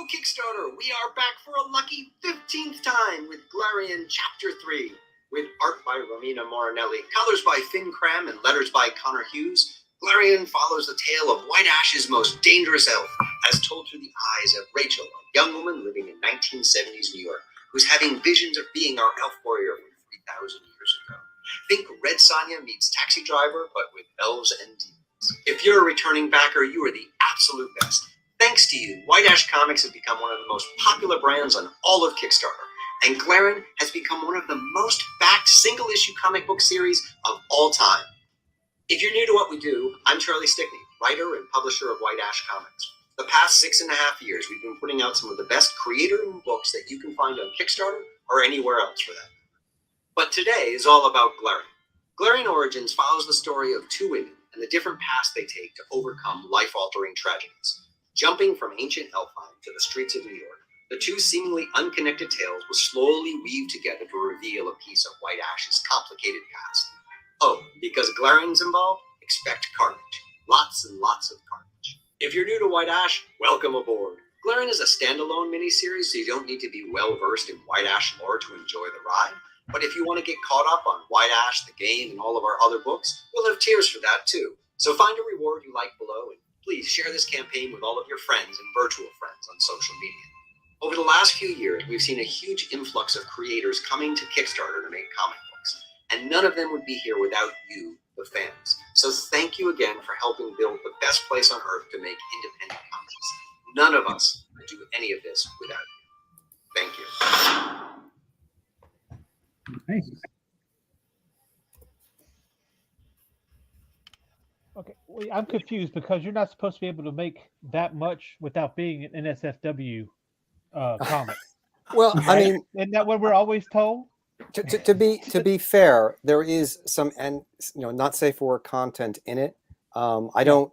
Kickstarter! We are back for a lucky 15th time with Glarian Chapter 3. With art by Romina Morinelli, colors by Finn Cram, and letters by Connor Hughes, Glarian follows the tale of White Ash's most dangerous elf, as told through the eyes of Rachel, a young woman living in 1970s New York, who's having visions of being our elf warrior from 3,000 years ago. Think Red Sonja meets Taxi Driver, but with elves and demons. If you're a returning backer, you are the absolute best. Thanks to you, White Ash Comics has become one of the most popular brands on all of Kickstarter, and Glarian has become one of the most backed single-issue comic book series of all time. If you're new to what we do, I'm Charlie Stickney, writer and publisher of White Ash Comics. The past 6.5 years, we've been putting out some of the best creator-owned books that you can find on Kickstarter or anywhere else for that. But today is all about Glarian. Glarian Origins follows the story of two women and the different paths they take to overcome life-altering tragedies. Jumping from ancient Elfheim to the streets of New York, the two seemingly unconnected tales will slowly weave together to reveal a piece of White Ash's complicated past. Oh, because Glarian's involved? Expect carnage. Lots and lots of carnage. If you're new to White Ash, welcome aboard. Glarian is a standalone miniseries, so you don't need to be well-versed in White Ash lore to enjoy the ride. But if you want to get caught up on White Ash, the game, and all of our other books, we'll have tiers for that too. So find a reward you like below, and please share this campaign with all of your friends and virtual friends on social media. Over the last few years, we've seen a huge influx of creators coming to Kickstarter to make comic books, and none of them would be here without you, the fans. So thank you again for helping build the best place on earth to make independent comics. None of us would do any of this without you. Thank you. Nice. Okay, well, I'm confused because you're not supposed to be able to make that much without being an NSFW comic. Well, I mean, Isn't that what we're always told? to be fair, there is some, and not safe for work content in it. I don't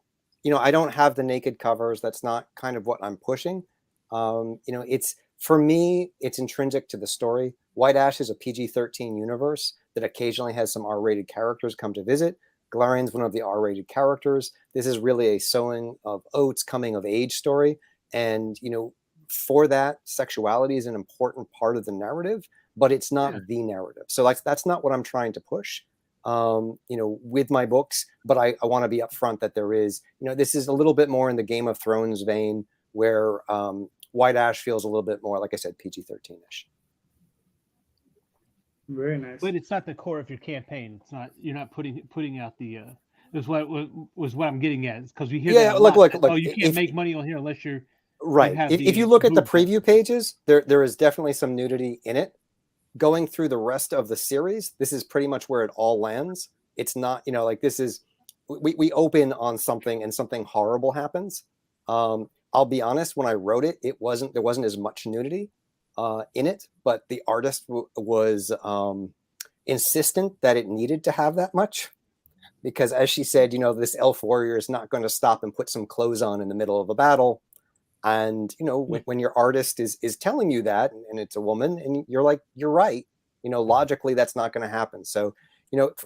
have the naked covers. That's not kind of what I'm pushing. It's, for me, it's intrinsic to the story. White Ash is a PG-13 universe that occasionally has some R-rated characters come to visit. Glarian's one of the R-rated characters. This is really a sowing of oats coming of age story. And, for that, sexuality is an important part of the narrative, but it's not the narrative. So that's not what I'm trying to push, with my books. But I want to be upfront that there is, this is a little bit more in the Game of Thrones vein where White Ash feels a little bit more, like I said, PG-13-ish. Very nice. But it's not the core of your campaign. It's not. You're not putting out the. Is what I'm getting at. Because we hear that a lot. Look. Oh, you can't make money on here unless you're right. If you look at the preview pages, there is definitely some nudity in it. Going through the rest of the series, this is pretty much where it all lands. It's not, this is we open on something and something horrible happens. I'll be honest, when I wrote it, there wasn't as much nudity in it, but the artist was insistent that it needed to have that much, because as she said, this elf warrior is not going to stop and put some clothes on in the middle of a battle. And when your artist is telling you that, and it's a woman, and you're like, you're right, logically that's not going to happen. So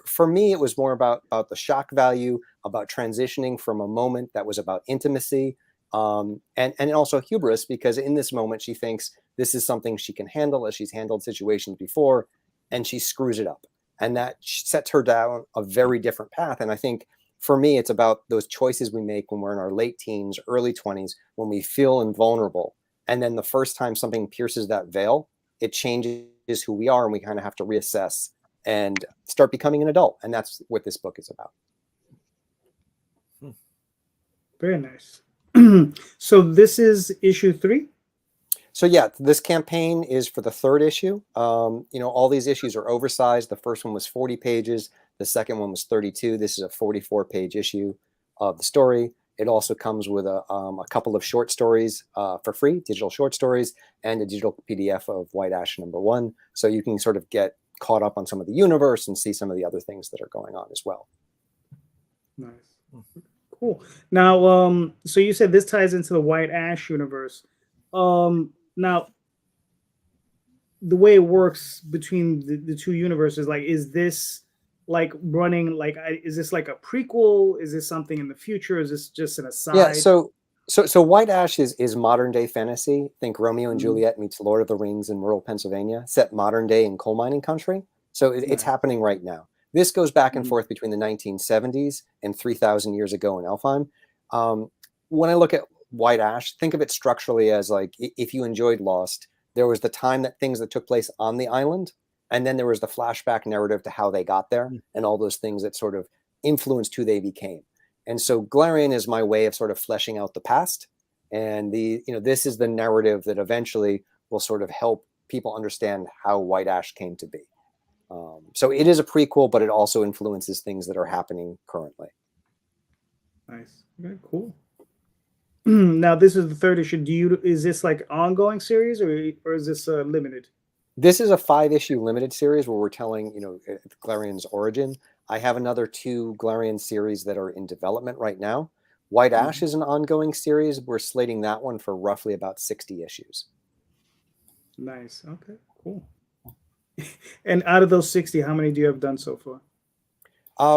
for me, it was more about the shock value, about transitioning from a moment that was about intimacy, and also hubris, because in this moment she thinks this is something she can handle, as she's handled situations before, and she screws it up, and that sets her down a very different path. And I think for me, it's about those choices we make when we're in our late teens, early 20s, when we feel invulnerable, and then the first time something pierces that veil, it changes who we are, and we kind of have to reassess and start becoming an adult. And that's what this book is about. Very nice. So this is issue 3? So yeah, this campaign is for the 3rd issue. All these issues are oversized. The first one was 40 pages. The second one was 32. This is a 44-page issue of the story. It also comes with a couple of short stories for free, digital short stories, and a digital PDF of White Ash #1. So you can sort of get caught up on some of the universe and see some of the other things that are going on as well. Nice. Cool. Now, so you said this ties into the White Ash universe. Now, the way it works between the two universes, like, is this like running, like, is this like a prequel? Is this something in the future? Is this just an aside? Yeah. So So White Ash is modern day fantasy. Think Romeo and Mhm. Juliet meets Lord of the Rings in rural Pennsylvania, set modern day in coal mining country. So it's Nice. happening right now. This goes back and Mhm. forth between the 1970s and 3,000 years ago in Elfheim. When I look at White Ash, think of it structurally as like if you enjoyed Lost, there was the time that things that took place on the island, and then there was the flashback narrative to how they got there and all those things that sort of influenced who they became. And so Glarian is my way of sort of fleshing out the past. And this is the narrative that eventually will sort of help people understand how White Ash came to be. So it is a prequel, but it also influences things that are happening currently. Nice. Okay, cool. Now this is the third issue. Is this like ongoing series or is this limited? This is a 5-issue limited series where we're telling, Glarian's origin. I have another 2 Glarian series that are in development right now. White Ash is an ongoing series. We're slating that one for roughly about 60 issues. Nice. Okay, cool. And out of those 60, how many do you have done so far?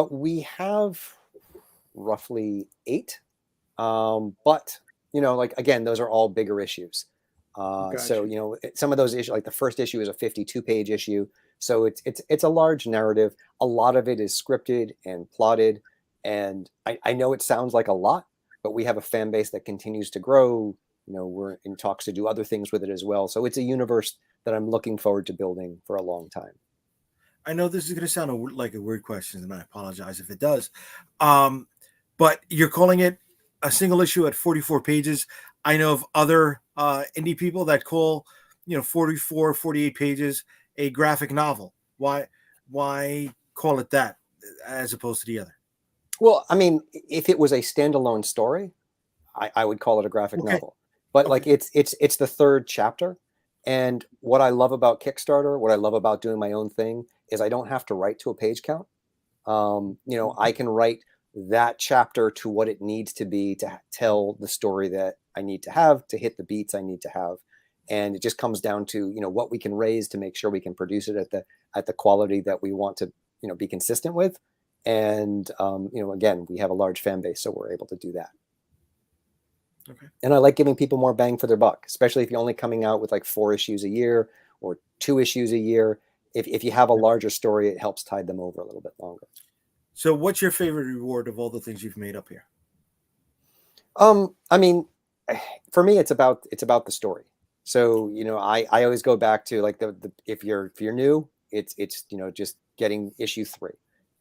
We have roughly 8. But, again, those are all bigger issues. So, some of those issues, like the first issue is a 52-page issue. So it's a large narrative. A lot of it is scripted and plotted. And I know it sounds like a lot, but we have a fan base that continues to grow. We're in talks to do other things with it as well. So it's a universe that I'm looking forward to building for a long time. I know this is going to sound like a weird question, and I apologize if it does. But you're calling it a single issue at 44 pages. I know of other indie people that call, 44, 48 pages a graphic novel. Why call it that as opposed to the other? Well, I mean, if it was a standalone story, I would call it a graphic novel. But like it's the 3rd chapter. And what I love about Kickstarter, what I love about doing my own thing is I don't have to write to a page count. I can write that chapter to what it needs to be to tell the story that I need to have, to hit the beats I need to have. And it just comes down to, what we can raise to make sure we can produce it at the quality that we want to, be consistent with. And, again, we have a large fan base, so we're able to do that. Okay. And I like giving people more bang for their buck, especially if you're only coming out with like 4 issues a year or 2 issues a year. If you have a larger story, it helps tide them over a little bit longer. So what's your favorite reward of all the things you've made up here? I mean, for me, it's about the story. So, I always go back to like if you're new, it's just getting issue 3.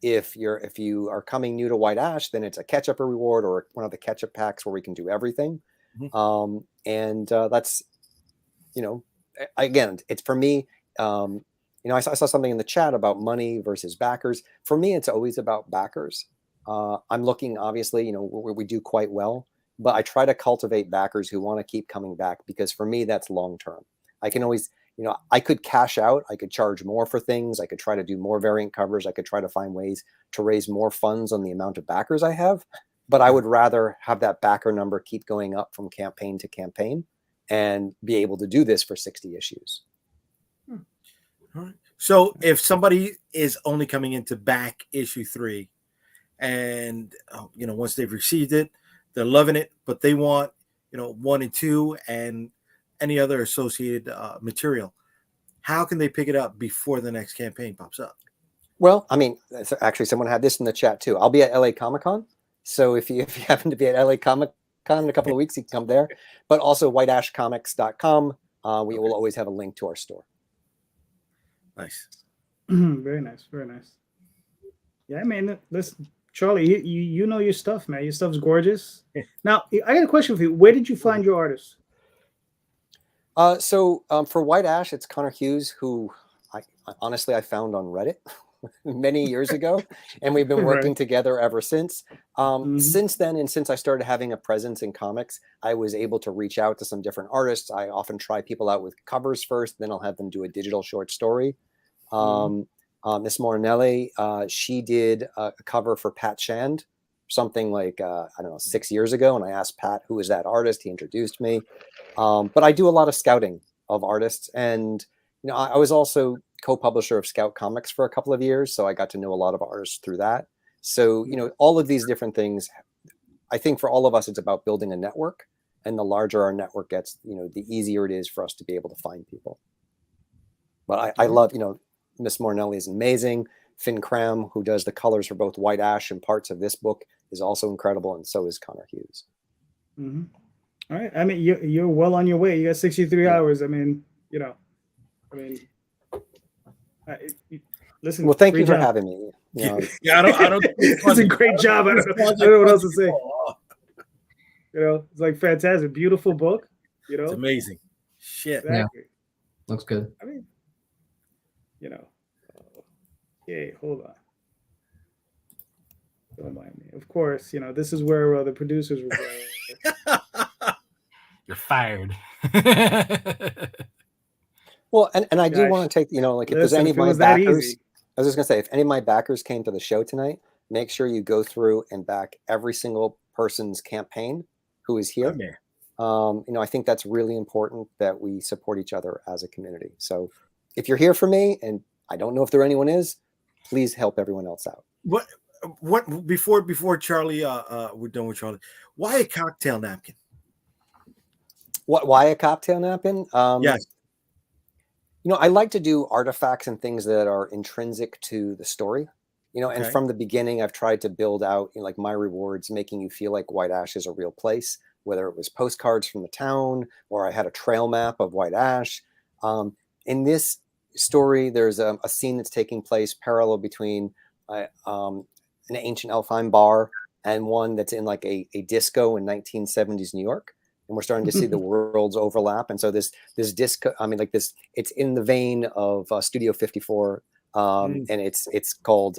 If you are coming new to White Ash, then it's a catch-up reward or one of the catch-up packs where we can do everything. And that's, again, it's for me. I saw something in the chat about money versus backers. For me, it's always about backers. I'm looking, obviously, we do quite well, but I try to cultivate backers who want to keep coming back because for me, that's long-term. I can always, I could cash out. I could charge more for things. I could try to do more variant covers. I could try to find ways to raise more funds on the amount of backers I have. But I would rather have that backer number keep going up from campaign to campaign and be able to do this for 60 issues. All right. So if somebody is only coming into back issue 3 and, once they've received it, they're loving it, but they want, 1 and 2 and any other associated material, how can they pick it up before the next campaign pops up? Well, I mean, actually, someone had this in the chat too. I'll be at LA Comic Con. So if you happen to be at LA Comic Con in a couple of weeks, you can come there. But also whiteashcomics.com. We will always have a link to our store. Nice. Very nice. Very nice. Yeah, man. Listen, Charlie, you know your stuff, man. Your stuff's gorgeous. Now, I got a question for you. Where did you find your artist? So for White Ash, it's Connor Hughes, who I honestly found on Reddit many years ago, and we've been working together ever since. Since then, and since I started having a presence in comics, I was able to reach out to some different artists. I often try people out with covers first, then I'll have them do a digital short story. Miss Morinelli, she did a cover for Pat Shand, something like, 6 years ago. And I asked Pat, who is that artist? He introduced me. But I do a lot of scouting of artists. And, I was also co-publisher of Scout Comics for a couple of years. So I got to know a lot of artists through that. So, all of these different things, I think for all of us, it's about building a network. And the larger our network gets, the easier it is for us to be able to find people. But I love, Miss Mornelli is amazing. Finn Cram, who does the colors for both White Ash and parts of this book, is also incredible, and so is Connor Hughes. Mm-hmm. All right. I mean, you're well on your way. You got 63 hours. I mean, listen. Well, thank you for having me. Yeah, I don't. It's a great job. I don't know what else to say. It's like fantastic, beautiful book. It's amazing. Shit. Exactly. Yeah. Looks good. I mean, okay, hold on. Don't mind me. Of course, this is where the producers were going. You're fired. Well, and I do want to take, if there's any of my backers, I was just going to say, if any of my backers came to the show tonight, make sure you go through and back every single person's campaign who is here. I think that's really important that we support each other as a community. So if you're here for me, and I don't know if there anyone is, please help everyone else out. What before Charlie, we're done with Charlie. Why a cocktail napkin? Why a cocktail napkin? Yes. I like to do artifacts and things that are intrinsic to the story. And from the beginning, I've tried to build out like my rewards, making you feel like White Ash is a real place, whether it was postcards from the town or I had a trail map of White Ash. In this story, there's a scene that's taking place parallel between an ancient Elfheim bar and one that's in like a disco in 1970s New York. And we're starting to see the worlds overlap. And so this disco, it's in the vein of Studio 54. And it's called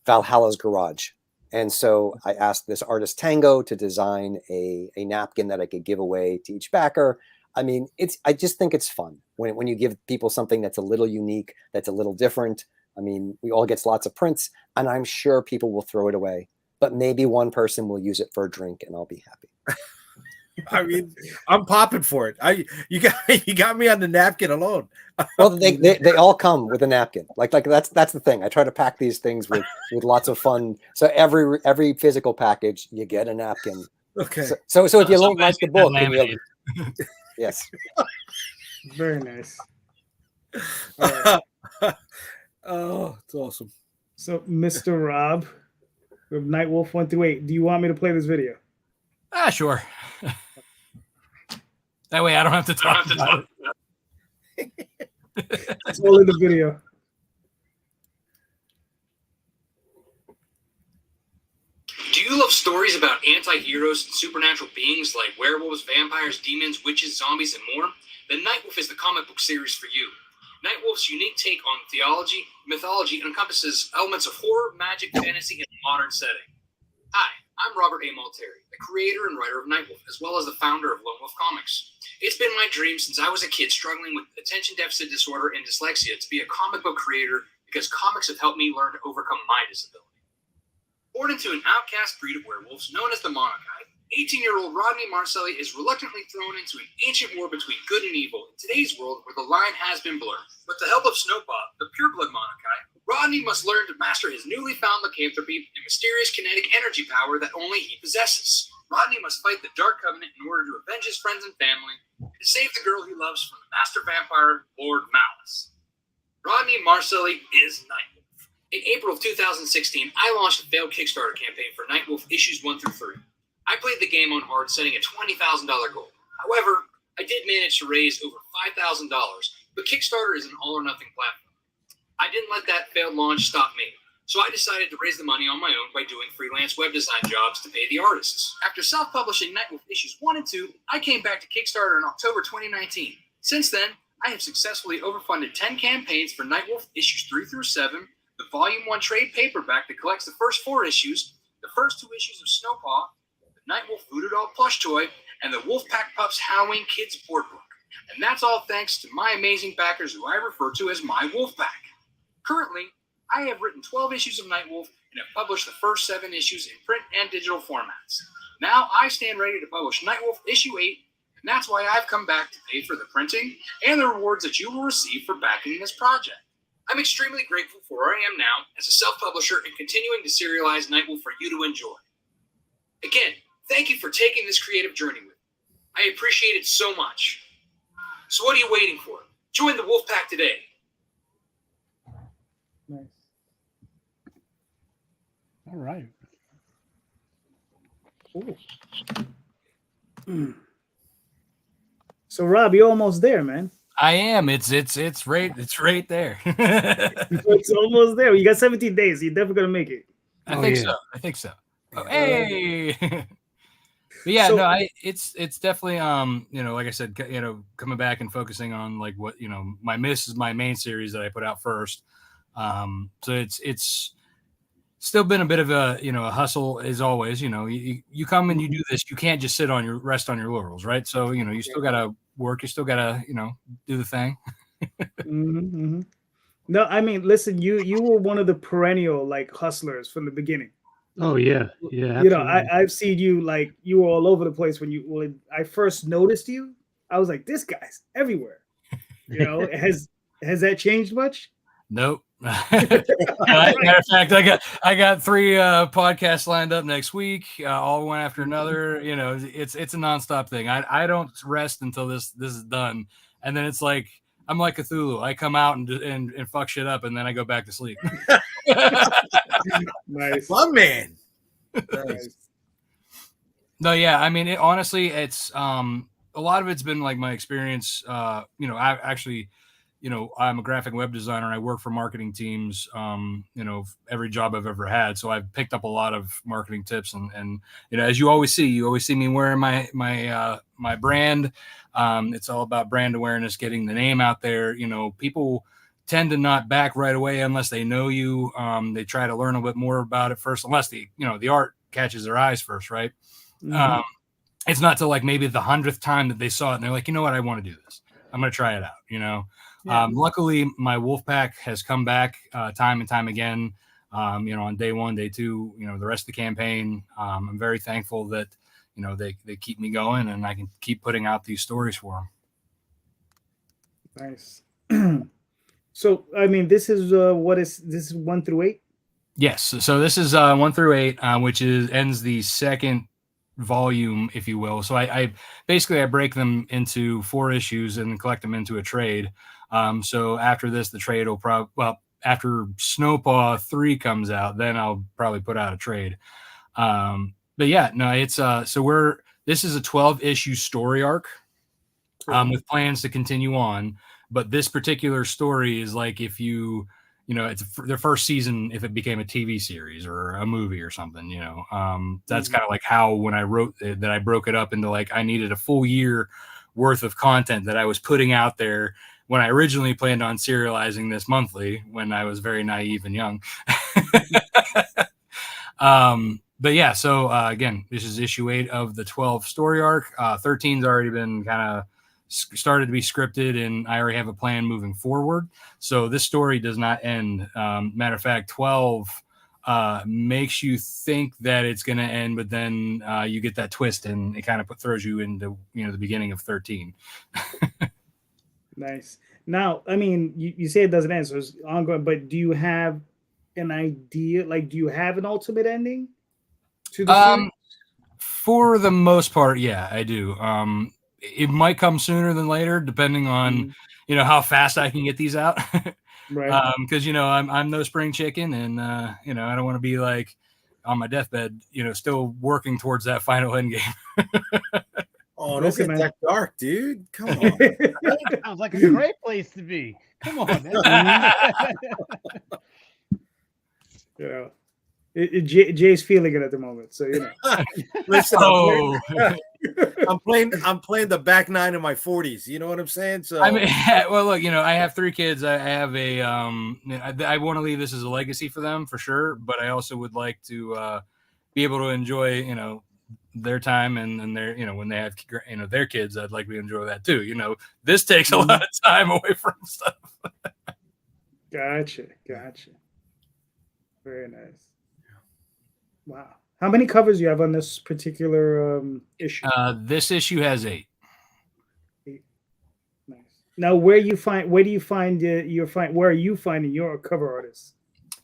Valhalla's Garage. And so I asked this artist Tango to design a napkin that I could give away to each backer. I just think it's fun when you give people something that's a little unique, that's a little different. We all get lots of prints, and I'm sure people will throw it away, but maybe one person will use it for a drink, and I'll be happy. I'm popping for it. You got me on the napkin alone. Well, they all come with a napkin. Like that's the thing. I try to pack these things with lots of fun. So every physical package, you get a napkin. Okay. So if you don't like the book, yes. Very nice. Oh, it's awesome. So, Mr. Rob, with Nightwolf 1 through 8, do you want me to play this video? Sure. That way I don't have to talk about it. It's all in the video. Do you love stories about anti-heroes and supernatural beings like werewolves, vampires, demons, witches, zombies, and more? Then Nightwolf is the comic book series for you. Nightwolf's unique take on theology, mythology, encompasses elements of horror, magic, fantasy, and modern setting. Hi, I'm Robert A. Multari, the creator and writer of Nightwolf, as well as the founder of Lone Wolf Comics. It's been my dream since I was a kid struggling with attention deficit disorder and dyslexia to be a comic book creator because comics have helped me learn to overcome my disability. Born into an outcast breed of werewolves known as the Monokai, 18-year-old Rodney Marcelli is reluctantly thrown into an ancient war between good and evil in today's world where the line has been blurred. With the help of Snowpaw, the pureblood Monokai, Rodney must learn to master his newly found lycanthropy and mysterious kinetic energy power that only he possesses. Rodney must fight the Dark Covenant in order to avenge his friends and family and to save the girl he loves from the master vampire, Lord Malice. Rodney Marcelli is Nightwolf. In April of 2016, I launched a failed Kickstarter campaign for Nightwolf issues 1 through 3. I played the game on hard, setting a $20,000 goal. However, I did manage to raise over $5,000, but Kickstarter is an all-or-nothing platform. I didn't let that failed launch stop me, so I decided to raise the money on my own by doing freelance web design jobs to pay the artists. After self-publishing Nightwolf issues 1 and 2, I came back to Kickstarter in October 2019. Since then, I have successfully overfunded 10 campaigns for Nightwolf issues 3 through 7, the Volume 1 trade paperback that collects the first 4 issues, the first 2 issues of Snowpaw, the Nightwolf Voodoo Doll plush toy, and the Wolfpack Pups Halloween Kids board book. And that's all thanks to my amazing backers who I refer to as my Wolfpack. Currently, I have written 12 issues of Nightwolf and have published the first 7 issues in print and digital formats. Now I stand ready to publish Nightwolf issue 8, and that's why I've come back to pay for the printing and the rewards that you will receive for backing this project. I'm extremely grateful for where I am now as a self-publisher and continuing to serialize Nightwolf for you to enjoy. Again, thank you for taking this creative journey with me. I appreciate it so much. So what are you waiting for? Join the Wolfpack today. Nice. All right. So Rob, you're almost there, man. I am. It's right there. It's almost there. You got 17 days. You're definitely gonna make it. I think so. Oh, hey. But yeah, So- no, it's definitely like I said, coming back and focusing on like what my Miss is my main series that I put out first. So it's still been a bit of a a hustle as always. You come and you do this. You can't just rest on your laurels, right? So you still gotta work. You still gotta do the thing. Mhm. No, I mean, listen, you were one of the perennial like hustlers from the beginning. Oh yeah, yeah. I've seen you like you were all over the place when I first noticed you. I was like, this guy's everywhere. Has that changed much? Nope. Matter of fact, I got 3 podcasts lined up next week, all one after another. It's a nonstop thing. I don't rest until this is done, and then it's like I'm like Cthulhu. I come out and fuck shit up, and then I go back to sleep. Nice. My man. Nice. No, yeah. I mean, honestly, it's a lot of it's been like my experience. I actually, I'm a graphic web designer. And I work for marketing teams. Every job I've ever had. So I've picked up a lot of marketing tips, and as you always see me wearing my brand. It's all about brand awareness, getting the name out there. People tend to not back right away unless they know you. They try to learn a bit more about it first, unless the art catches their eyes first, right? Mhm. It's not till like maybe the 100th time that they saw it and they're like, you know what, I want to do this. I'm going to try it out. Yeah. Luckily, my Wolfpack has come back time and time again. On day 1, day 2, the rest of the campaign. I'm very thankful that they keep me going and I can keep putting out these stories for them. Nice. So, I mean, this is 1 through 8? Yes. So this is 1 through 8, which ends the second volume, if you will. So I basically break them into 4 issues and collect them into a trade. So after this, the trade will after Snowpaw 3 comes out, then I'll probably put out a trade. But yeah, no, it's this is a 12-issue story arc with plans to continue on. But this particular story is like if it's the first season if it became a TV series or a movie or something, that's kind of like how when I wrote that I broke it up into like I needed a full year worth of content that I was putting out there when I originally planned on serializing this monthly when I was very naive and young. But yeah, so again, this is issue 8 of the 12 story arc. 13's already been kind of started to be scripted and I already have a plan moving forward. So this story does not end. Matter of fact, 12 makes you think that it's going to end, but then you get that twist and it kind of throws you into, the beginning of 13. Nice. Now, I mean, you say it doesn't end, so it's ongoing, but do you have an idea? Like, do you have an ultimate ending to the series? For the most part, yeah, I do. It might come sooner than later, depending on how fast I can get these out. Right. Because I'm no spring chicken, and I don't want to be like on my deathbed, still working towards that final end game. Oh, don't Listen, get man. that dark, dude. Come on. Sounds like a great place to be. Come on. Jay's feeling it at the moment, so Listen, Oh, I'm playing the back 9 in my 40s. You know what I'm saying? So I mean, well, look, I have 3 kids. I have a I want to leave this as a legacy for them for sure, but I also would like to be able to enjoy their time and their when they have their kids. I'd like to enjoy that too. This takes a lot of time away from stuff. Gotcha. Very nice. Wow. How many covers you have on this particular issue? This issue has 8. Nice. Now, where are you finding your cover artists?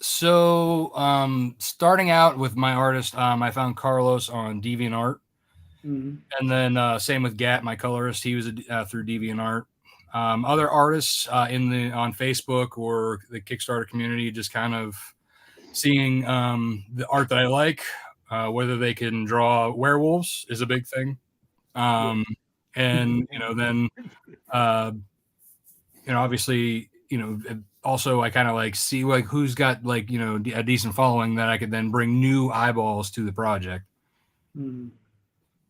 So, starting out with my artist, I found Carlos on DeviantArt, Mhm. And then same with Gat, my colorist. He was through DeviantArt. Other artists on Facebook or the Kickstarter community, just kind of seeing the art that I like. Whether they can draw werewolves is a big thing. And then obviously, also I kind of like see like who's got like a decent following that I could then bring new eyeballs to the project. Mhm.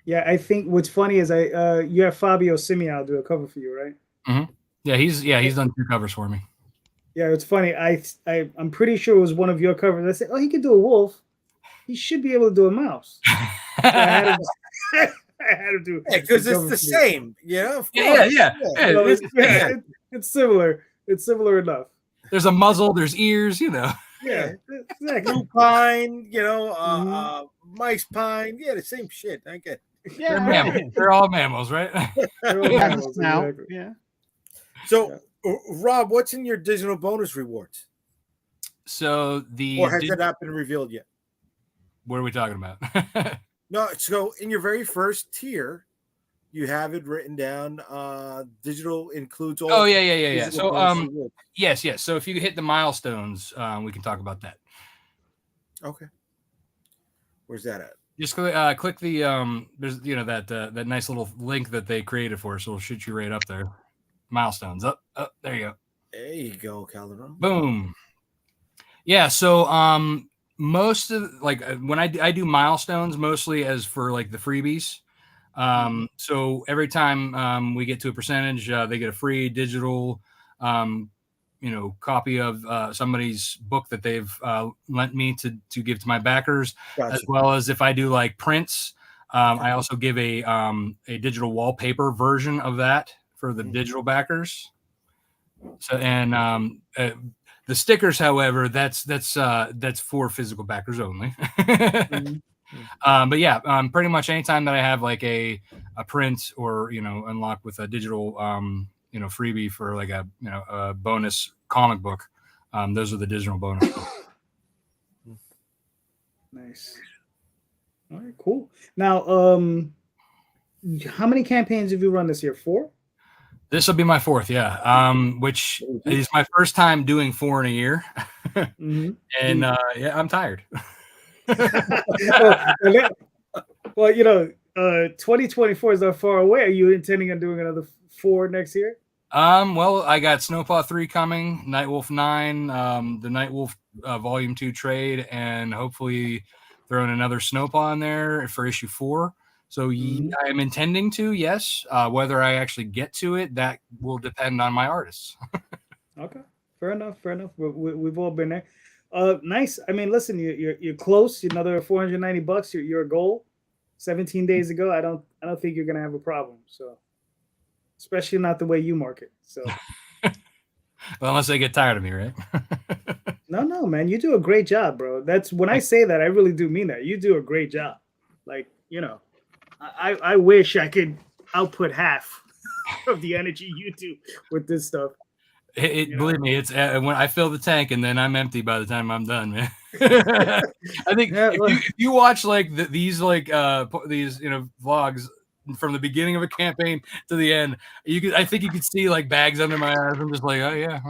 Yeah, I think what's funny is you have Fabio Simial do a cover for you, right? Mm-hmm. Yeah, he's done 2 covers for me. Yeah, it's funny. I'm pretty sure it was one of your covers. I said, "Oh, he could do a wolf. He should be able to do a mouse." So I had him, I had him do because it's cover the for me. same. Yeah, of Yeah, course. yeah. So it's similar. It's similar enough. There's a muzzle, there's ears, Yeah, exactly. Blue pine, mice pine. Yeah, the same shit. I get. They're mammals. They're all mammals, right? They're all He has a mammals, snout. exactly. Yeah. So, Rob, what's in your digital bonus rewards? So Or has it not been revealed yet? What are we talking about? No, so in your very first tier, you have it written down. Digital includes all. Oh yeah. digital So bonus rewards. yes. So if you hit the milestones, we can talk about that. Okay. Where's that at? Just click the there's that nice little link that they created for us. So it'll shoot you right up there. Milestones up. There you go. There you go, Calderon. Boom. Yeah. So most of when I do milestones, mostly as for like the freebies. So every time we get to a percentage, they get a free digital copy of somebody's book that they've lent me to give to my backers. Gotcha. As well as if I do like prints, I also give a digital wallpaper version of that for the digital backers. So and the stickers, however, that's for physical backers only. But yeah, pretty much anytime that I have like a print or unlock with a digital freebie for like a bonus comic book, those are the digital bonus. Nice. All right, cool. Now, how many campaigns have you run this year? 4? This will be my 4th, yeah. Which is my first time doing 4 in a year, and yeah, I'm tired. Well, 2024 is not far away. Are you intending on doing another 4 next year? Well, I got Snowpaw 3 coming, Nightwolf 9, the Nightwolf Volume 2 trade, and hopefully throwing another Snowpaw in there for issue 4. So I am intending to, yes. Whether I actually get to it, that will depend on my artists. Okay, fair enough. We've all been there. Nice. I mean, listen, you're close. Another $490. Your goal. 17 days ago. I don't think you're gonna have a problem. So, especially not the way you market. So, well, unless they get tired of me, right? no, man, you do a great job, bro. That's when I say that, I really do mean that. You do a great job. Like, I wish I could output half of the energy you do with this stuff. Believe me, it's when I fill the tank and then I'm empty by the time I'm done, man. I think if you watch like these vlogs from the beginning of a campaign to the end, I think you could see like bags under my eyes. I'm just like, oh yeah.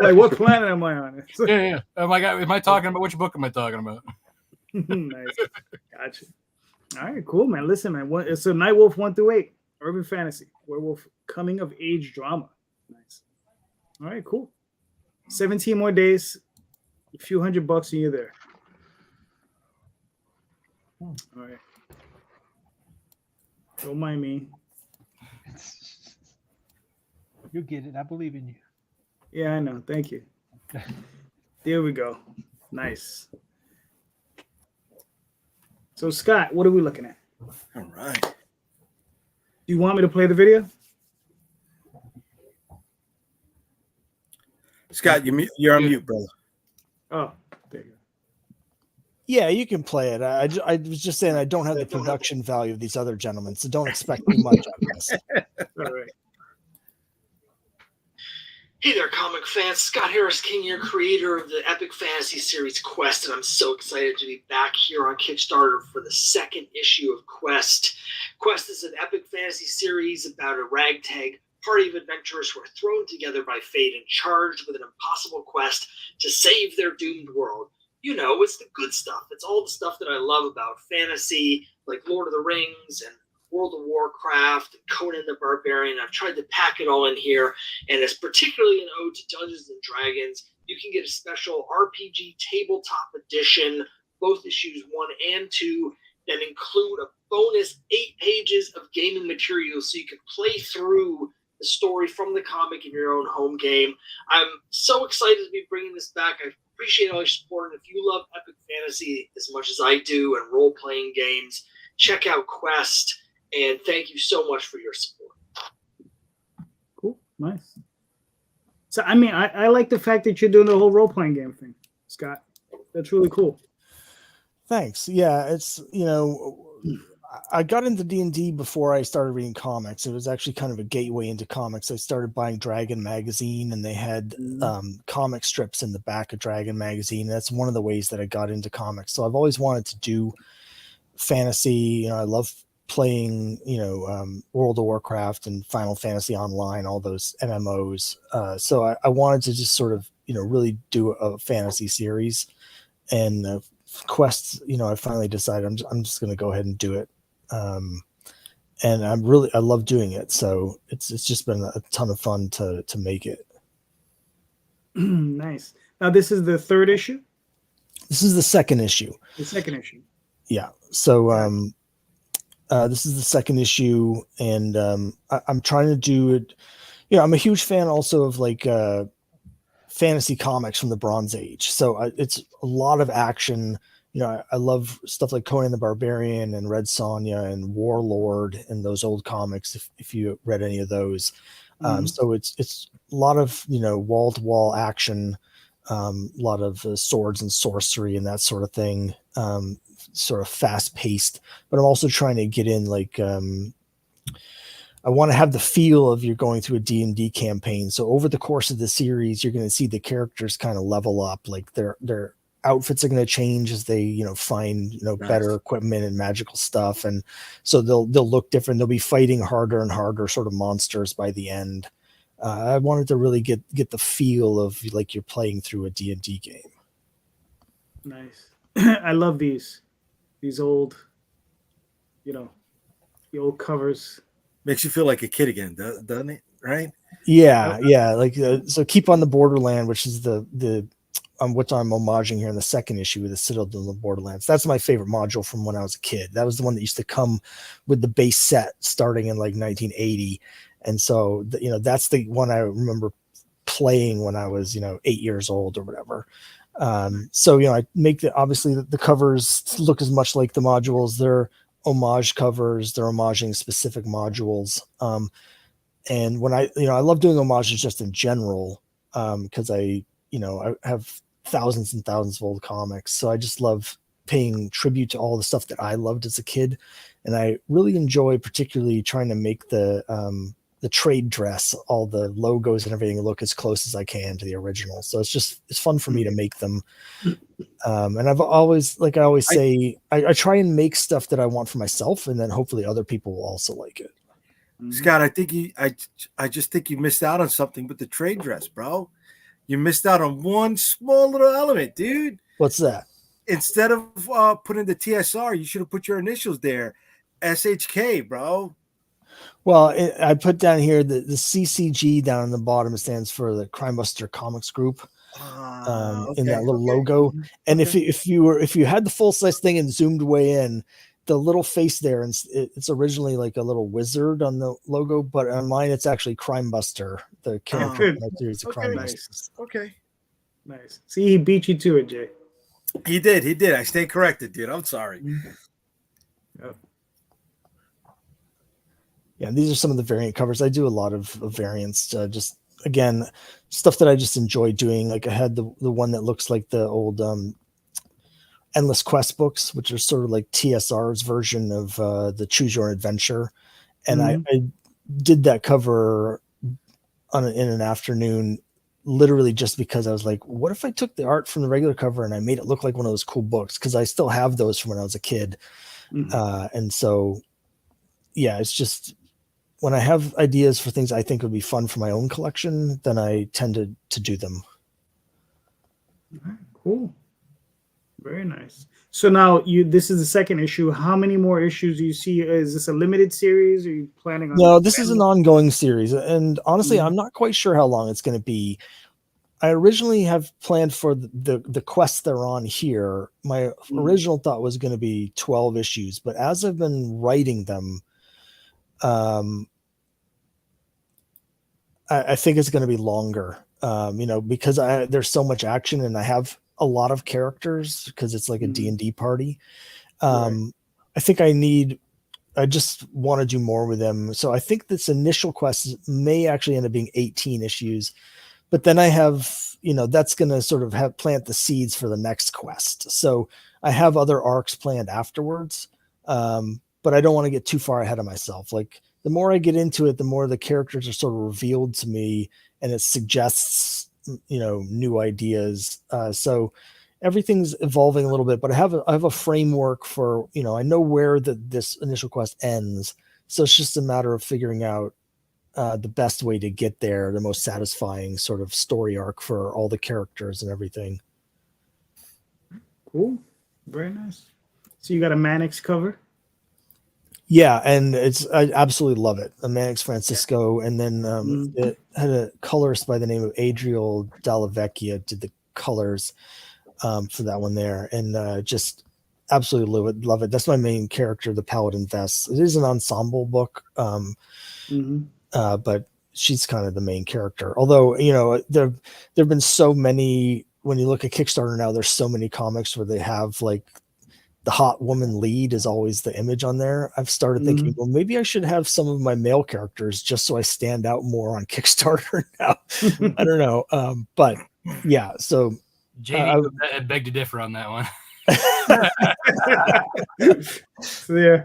Like, what planet am I on? Yeah. Oh my God, am I talking about which book am I talking about? Nice. Gotcha. All right, cool, man. Listen, man. So Nightwolf 1 through 8, urban fantasy, werewolf, coming of age drama. Nice. All right, cool. 17 more days, a few $100 and you're there. All right. Don't mind me. You'll get it. I believe in you. Yeah, I know. Thank you. There we go. Nice. So, Scott, what are we looking at? All right. Do you want me to play the video? Scott, you're on mute, brother. Oh, there you go. Yeah, you can play it. I was just saying I don't have the production value of these other gentlemen, so don't expect too much on this. All right. Hey there, comic fans. Scott Harris King here, creator of the epic fantasy series Quest, and I'm so excited to be back here on Kickstarter for the second issue of Quest. Quest is an epic fantasy series about a ragtag party of adventurers who are thrown together by fate and charged with an impossible quest to save their doomed world. You know, it's the good stuff. It's all the stuff that I love about fantasy, like Lord of the Rings and World of Warcraft and Conan the Barbarian. I've tried to pack it all in here, and it's particularly an ode to Dungeons and Dragons. You can get a special RPG tabletop edition, both issues 1 and 2, that include a bonus 8 pages of gaming materials so you can play through the story from the comic in your own home game. I'm so excited to be bringing this back. I appreciate all your support, and if you love epic fantasy as much as I do and role-playing games, check out Quest. And thank you so much for your support. Cool. Nice. So, I mean, I like the fact that you're doing the whole role-playing game thing, Scott. That's really cool. Thanks. Yeah, it's, you know, I got into D&D before I started reading comics. It was actually kind of a gateway into comics. I started buying Dragon magazine, and they had comic strips in the back of Dragon magazine. That's one of the ways that I got into comics. So I've always wanted to do fantasy. You know, I love playing, you know, World of Warcraft and Final Fantasy Online, all those MMOs. So I wanted to just sort of, you know, really do a fantasy series. And Quest, you know, I finally decided I'm just going to go ahead and do it. And I love doing it. So it's just been a ton of fun to make it. Nice. Now this is the third issue? This is the second issue. The second issue. Yeah. So, this is the second issue, and I'm trying to do it. You know, I'm a huge fan also of like fantasy comics from the Bronze Age. So it's a lot of action. You know, I love stuff like Conan the Barbarian and Red Sonja and Warlord and those old comics. If you read any of those, so it's a lot of, you know, wall to wall action, a lot of swords and sorcery and that sort of thing. Sort of fast paced, but I'm also trying to get in like I want to have the feel of you're going through a D&D campaign. So over the course of the series, you're going to see the characters kind of level up, like their outfits are going to change as they, you know, find, you know, better equipment and magical stuff, and so they'll look different. They'll be fighting harder and harder sort of monsters by the end. I wanted to really get the feel of like you're playing through a D&D game. Nice. I love these old, you know, the old covers. Makes you feel like a kid again, doesn't it? Right? Yeah. Like so, Keep on the Borderland, which is the what I'm homaging here in the second issue with the Citadel of the Borderlands. That's my favorite module from when I was a kid. That was the one that used to come with the base set starting in like 1980, and so you know, that's the one I remember playing when I was, you know, 8 years old or whatever. So, you know, I make obviously the covers look as much like the modules. They're homage covers. They're homaging specific modules. And when I love doing homages just in general, because I have thousands and thousands of old comics. So I just love paying tribute to all the stuff that I loved as a kid. And I really enjoy particularly trying to make the trade dress, all the logos and everything look as close as I can to the original. So it's fun for me to make them. And I've always, like I always say, I try and make stuff that I want for myself, and then hopefully other people will also like it. Scott, I just think you missed out on something with the trade dress, bro. You missed out on one small little element, dude. What's that? Instead of putting the TSR, you should have put your initials there. SHK, bro. Well, I put down here the CCG down on the bottom stands for the Crime Buster Comics Group. In that little logo. And if you had the full size thing and zoomed way in, the little face there, and it's originally like a little wizard on the logo, but on mine it's actually Crime Buster, the character in that series of Crime Busters. Okay. Nice. See, he beat you to it, Jay. He did. I stayed corrected, dude. I'm sorry. Oh. Yeah, these are some of the variant covers. I do a lot of variants, just again, stuff that I just enjoy doing. Like I had the one that looks like the old Endless Quest books, which are sort of like TSR's version of the Choose Your Adventure. And I did that cover in an afternoon literally just because I was like, what if I took the art from the regular cover and I made it look like one of those cool books? Because I still have those from when I was a kid. And so, yeah, it's just when I have ideas for things I think would be fun for my own collection, then I tend to do them. Cool. Very nice. So now this is the second issue. How many more issues do you see? Is this a limited series? Are you planning on? No, this is an ongoing series. And honestly, I'm not quite sure how long it's going to be. I originally have planned for the quests they're on here. My original thought was going to be 12 issues, but as I've been writing them, I think it's going to be longer, because there's so much action and I have a lot of characters because it's like a D&D party. I think I just want to do more with them. So I think this initial quest may actually end up being 18 issues, but then I have, that's going to sort of plant the seeds for the next quest. So I have other arcs planned afterwards. But I don't want to get too far ahead of myself. Like the more I get into it, the more the characters are sort of revealed to me and it suggests, new ideas. So everything's evolving a little bit, but I have a framework for, I know where this initial quest ends. So it's just a matter of figuring out the best way to get there, the most satisfying sort of story arc for all the characters and everything. Cool. Very nice. So you got a Mannix cover? Yeah, and I absolutely love it. Mannix Francisco, and then it had a colorist by the name of Adriel Dallavecchia did the colors for that one there, and just absolutely love it. That's my main character, the Paladin Vess. It is an ensemble book, but she's kind of the main character. Although there've been so many. When you look at Kickstarter now, there's so many comics where they have like the hot woman lead is always the image on there. I've started thinking, well, maybe I should have some of my male characters just so I stand out more on Kickstarter now. I don't know. But yeah, so JD, I beg to differ on that one. So, yeah.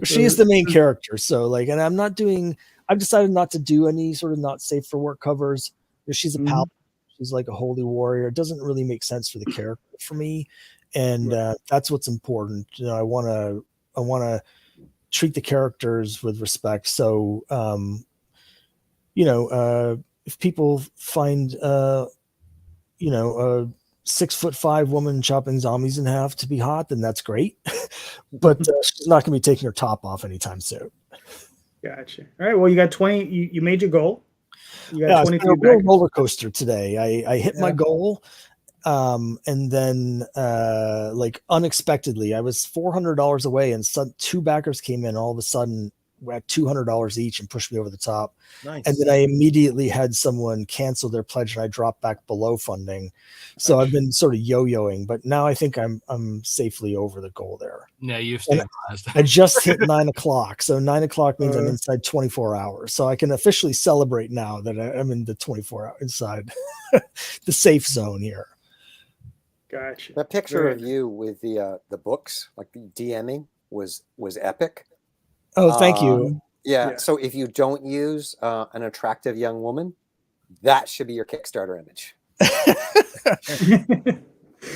She is the main character. So and I've decided not to do any sort of not safe for work covers. She's a paladin. She's like a holy warrior. It doesn't really make sense for the character for me. And that's what's important. I want to treat the characters with respect. So, if people find, a 6'5" woman chopping zombies in half to be hot, then that's great. But she's not going to be taking her top off anytime soon. Gotcha. All right. Well, you got 20. You made your goal. You got 20. It's been a real roller coaster today. I hit my goal. And then unexpectedly, I was $400 away and two backers came in all of a sudden at $200 each and pushed me over the top. Nice. And then I immediately had someone cancel their pledge and I dropped back below funding. So I've been sort of yo-yoing, but now I think I'm safely over the goal there. Yeah, you've stabilized. I just hit 9 o'clock. So 9 o'clock means I'm inside 24 hours. So I can officially celebrate now that I'm in the 24 hour inside the safe zone here. Gotcha. That picture of you with the books, like the DMing, was epic. Oh, thank you. Yeah. So if you don't use an attractive young woman, that should be your Kickstarter image.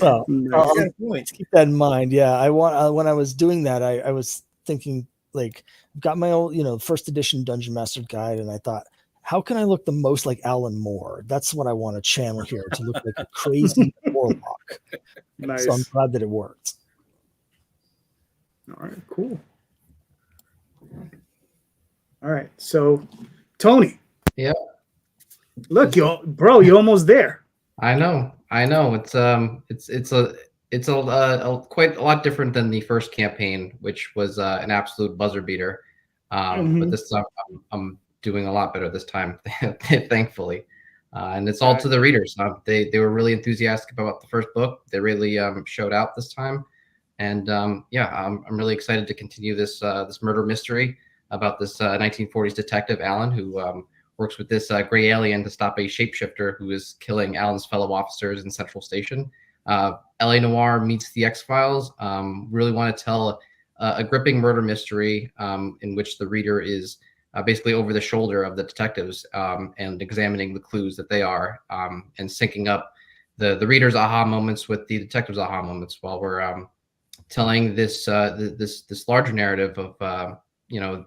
Well, keep that in mind. Yeah, I want. When I was doing that, I was thinking like, I've got my old, first edition Dungeon Master guide, and I thought, how can I look the most like Alan Moore? That's what I want to channel here, to look like a crazy warlock. Nice. So I'm glad that it worked. All right, cool. All right, so Tony. Yeah. Look, you're almost there. I know. It's quite a lot different than the first campaign, which was an absolute buzzer beater. But this time I'm doing a lot better this time, thankfully. And it's all to the readers. They were really enthusiastic about the first book. They really showed out this time. And I'm really excited to continue this murder mystery about this 1940s detective, Alan, who works with this gray alien to stop a shapeshifter who is killing Alan's fellow officers in Central Station. LA Noir meets the X-Files. Really want to tell a gripping murder mystery in which the reader is basically over the shoulder of the detectives, and examining the clues that they are, and syncing up the reader's aha moments with the detective's aha moments while we're telling this this larger narrative of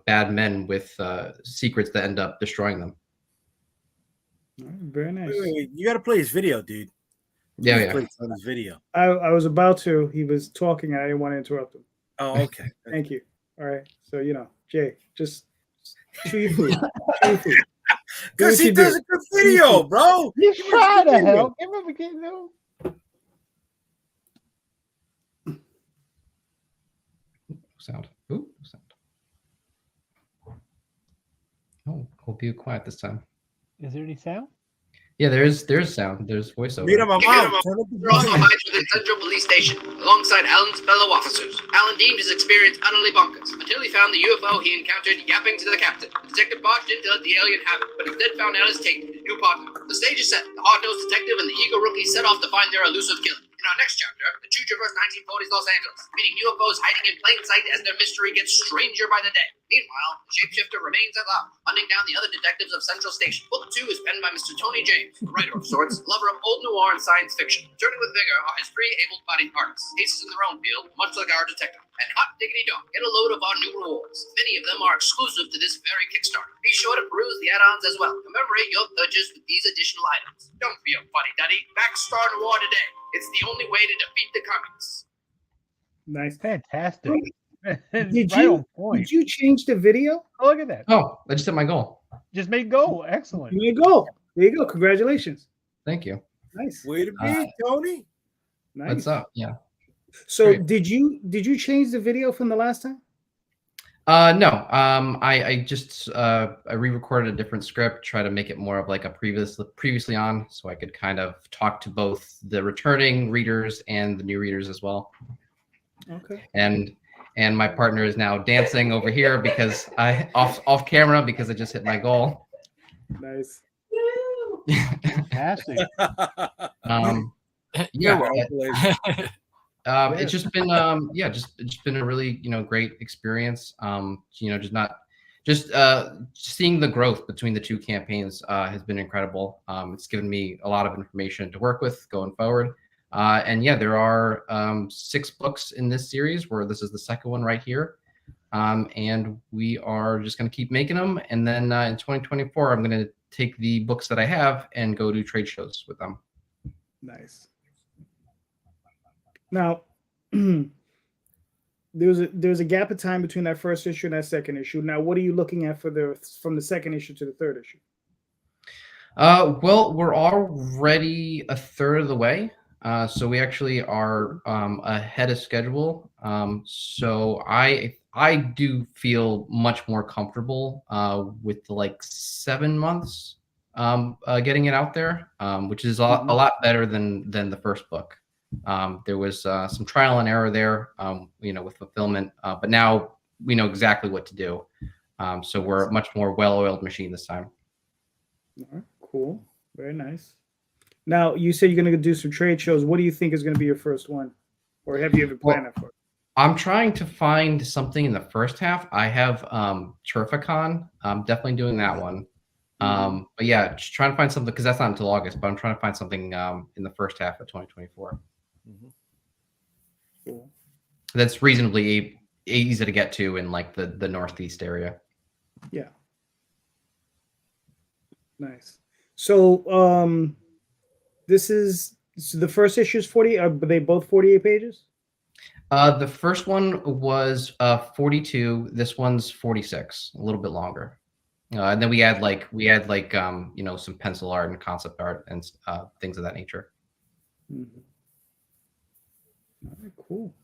bad men with secrets that end up destroying them. Very nice. Wait, you got to play his video, dude. Yeah, Please yeah. play his video. I was about to. He was talking, and I didn't want to interrupt him. Oh, okay. Thank you. All right. So Jay, just chew your food. Chew your food. Because he does a good video, bro. He's trying to help. Give him a good help. Sound. Ooh, sound. Oh, we'll be quiet this time. Is there any sound? Yeah, there's sound. There's voiceover. Meet him, mom. Ross hides within Central Police Station alongside Alan's fellow officers. Alan deemed his experience utterly bonkers until he found the UFO he encountered yapping to the captain. The detective barged in to let the alien have it, but instead found out his tape, his new partner. The stage is set. The hard-nosed detective and the ego rookie set off to find their elusive killer. In our next chapter, the two traverse 1940s Los Angeles, meeting UFOs hiding in plain sight as their mystery gets stranger by the day. Meanwhile, the shapeshifter remains at large, hunting down the other detectives of Central Station. Book 2 is penned by Mr. Tony James, a writer of sorts, lover of old noir and science fiction. Returning with vigor are his 3 able-bodied artists, aces in their own field, much like our detective. And hot diggity dog, get a load of our new rewards. Many of them are exclusive to this very Kickstarter. Be sure to peruse the add-ons as well. Commemorate your purchase with these additional items. Don't be a fuddy-duddy. Back Star Noir today. It's the only way to defeat the communists. Nice. Fantastic. Did you change the video? Oh, look at that. Oh, I just hit my goal. Just made goal. Excellent. There you go. There you go. Congratulations. Thank you. Nice. Way to be, Tony. Nice. What's up? Yeah. So Great. did you change the video from the last time? No. I just I re-recorded a different script, try to make it more of like a previously on, so I could kind of talk to both the returning readers and the new readers as well. Okay. And my partner is now dancing over here because I off camera because I just hit my goal. Nice. Fantastic. It's just been it's been a really great experience. Just seeing the growth between the two campaigns has been incredible. It's given me a lot of information to work with going forward. And yeah, there are 6 books in this series, where this is the second one right here. And we are just going to keep making them. And then in 2024, I'm going to take the books that I have and go to trade shows with them. Nice. Now, there's a gap of time between that first issue and that second issue. Now, what are you looking at from the second issue to the third issue? Well, we're already a third of the way. So we actually are ahead of schedule. So I do feel much more comfortable with like 7 months getting it out there, which is a lot better than the first book. There was some trial and error there, with fulfillment, but now we know exactly what to do. So we're a much more well-oiled machine this time. All right, cool. Very nice. Now, you said you're going to do some trade shows. What do you think is going to be your first one? Or have you ever planned it for? I'm trying to find something in the first half. I have Turficon. I'm definitely doing that one. But yeah, just trying to find something, because that's not until August, but I'm trying to find something in the first half of 2024. Cool. That's reasonably easy to get to in like the Northeast area. Yeah. Nice. So the first issue is 40. Are they both 48 pages? The first one was 42. This one's 46, a little bit longer. And then we had some pencil art and concept art and things of that nature. Mm-hmm. All right, cool.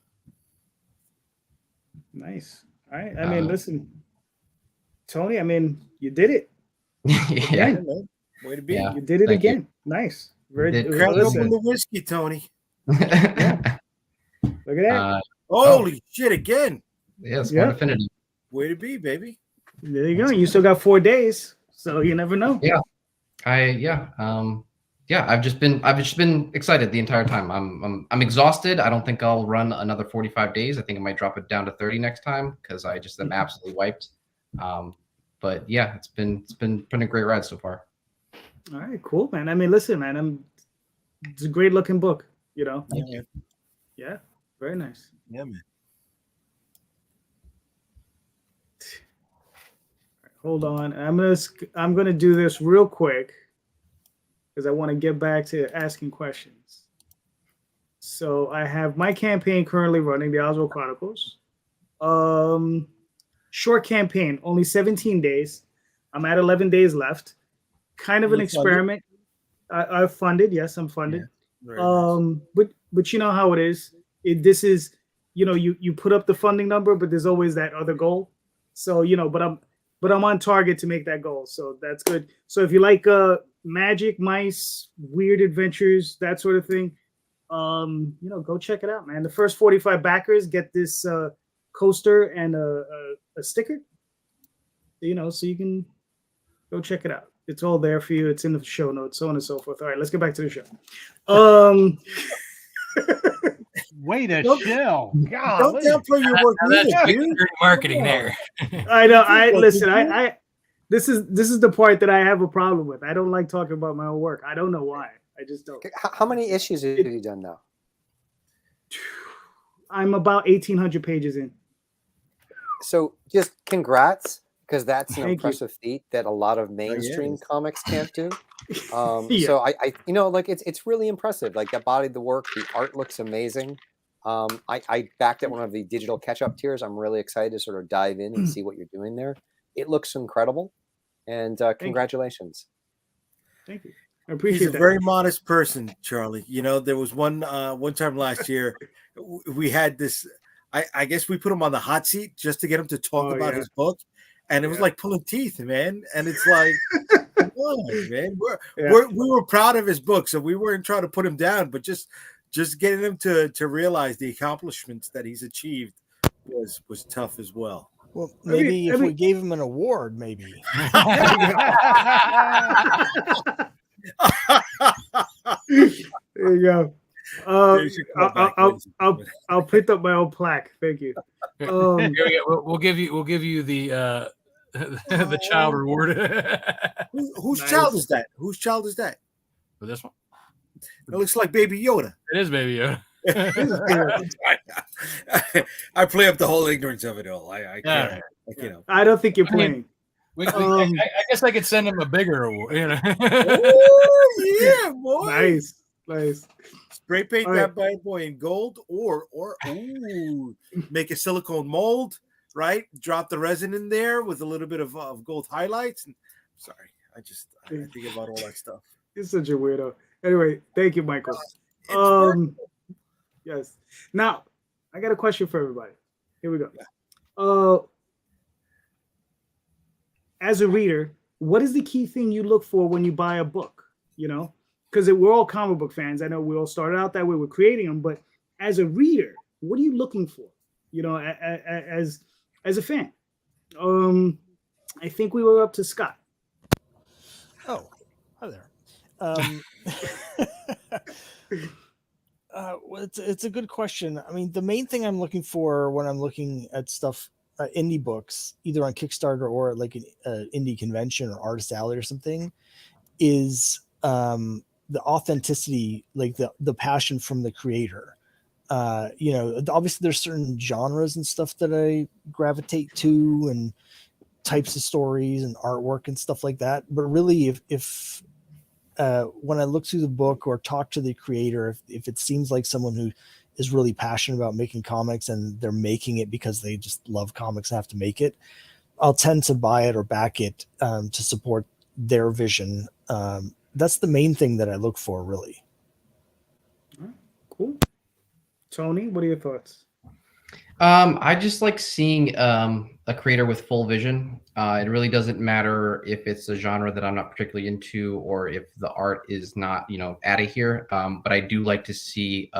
Nice. All right. I mean, listen, Tony, you did it. Yeah. Again. Way to be. Yeah. You did it Thank again. Nice. Very Crack open the whiskey, Tony. Look at that. Holy shit, again. Yes, yeah, Infinity. Way to be, baby. There you go. You still got 4 days, so you never know. Yeah. I've just been excited the entire time. I'm exhausted. I don't think I'll run another 45 days. I think I might drop it down to 30 next time, because I just am absolutely wiped. But yeah, it's been a great ride so far. All right, cool, man. I mean, listen, man, it's a great looking book, you know. Yeah, man. Yeah, very nice. Yeah, man. Hold on, I'm gonna do this real quick because I want to get back to asking questions. So I have my campaign currently running, the Oswald Chronicles. Short campaign, only 17 days. I'm at 11 days left. Kind of an experiment. I've funded, yes, I'm funded. Yeah, nice. But you know how it is. This is, you know, you put up the funding number, but there's always that other goal. So you know, but I'm on target to make that goal, so that's good. So if you like magic, mice, weird adventures, that sort of thing, you know, go check it out, man. The first 45 backers get this coaster and a sticker, you know, so you can go check it out. It's all there for you. It's in the show notes, so on and so forth. All right, let's get back to the show. Way to chill. Don't Golly. downplay your work That's either, big dude. dirty marketing there. I know. I listen. I this is the part that I have a problem with. I don't like talking about my own work. I don't know why. I just don't. How many issues have you done now? I'm about 1,800 pages in. So just congrats, because that's an Thank you. impressive feat that a lot of mainstream comics can't do. Yeah. So I you know, like it's really impressive. Like that bodied the work. The art looks amazing. I backed at one of the digital catch-up tiers. I'm really excited to sort of dive in and see what you're doing there. It looks incredible, and congratulations. Thank you. I appreciate He's a that. very modest person, Charlie. You know, there was one time last year we had this. I guess we put him on the hot seat just to get him to talk about his book, and it was like pulling teeth, man. And it's like, come on, man. We were proud of his book, so we weren't trying to put him down, but just getting him to realize the accomplishments that he's achieved was tough as well. Well, maybe if we gave him an award, maybe. There you go. I'll print up my own plaque. Thank you. We'll give you the the child reward. Whose child is that? Whose child is that? For this one, it looks like Baby Yoda. It is Baby Yoda. I play up the whole ignorance of it all. I can't. You know. I don't think you're playing. I guess I could send him a bigger award. You know. Oh yeah, boy. Nice. Spray paint that bad boy in gold, or make a silicone mold. Right, drop the resin in there with a little bit of gold highlights. And sorry, I think about all that stuff. You're such a weirdo. Anyway, thank you, Michael. Yes. Now, I got a question for everybody. Here we go. As a reader, what is the key thing you look for when you buy a book? You know, because we're all comic book fans. I know we all started out that way. We're creating them, but as a reader, what are you looking for? You know, as a fan. I think we were up to Scott. Oh, hi there. Well, it's a good question. I mean, the main thing I'm looking for when I'm looking at stuff, indie books, either on Kickstarter or like an indie convention or artist alley or something, is the authenticity, like the passion from the creator. You know, obviously there's certain genres and stuff that I gravitate to, and types of stories and artwork and stuff like that. But really, if when I look through the book or talk to the creator, if it seems like someone who is really passionate about making comics and they're making it because they just love comics and have to make it, I'll tend to buy it or back it to support their vision. That's the main thing that I look for, really. Cool. Tony, what are your thoughts? I just like seeing a creator with full vision. It really doesn't matter if it's a genre that I'm not particularly into or if the art is not, out of here. But I do like to see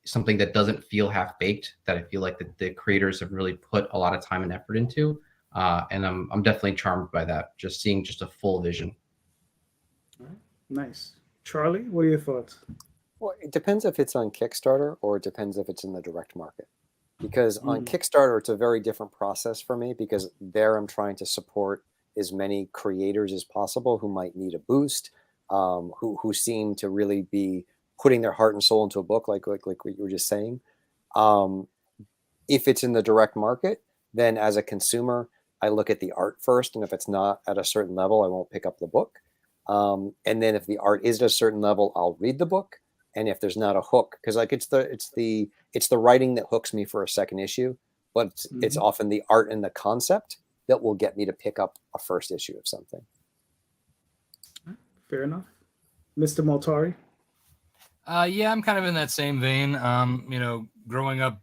something that doesn't feel half-baked, that I feel like the creators have really put a lot of time and effort into. And I'm definitely charmed by that, just seeing just a full vision. Nice. Charlie, what are your thoughts? Well, it depends if it's on Kickstarter or it depends if it's in the direct market. Because on Kickstarter, it's a very different process for me, because there I'm trying to support as many creators as possible who might need a boost, who seem to really be putting their heart and soul into a book, like what you were just saying. If it's in the direct market, then as a consumer, I look at the art first, and if it's not at a certain level, I won't pick up the book. And then if the art is at a certain level, I'll read the book. And if there's not a hook, because like it's the writing that hooks me for a second issue, but it's often the art and the concept that will get me to pick up a first issue of something. Fair enough. Mr. Multari? Yeah, I'm kind of in that same vein. Growing up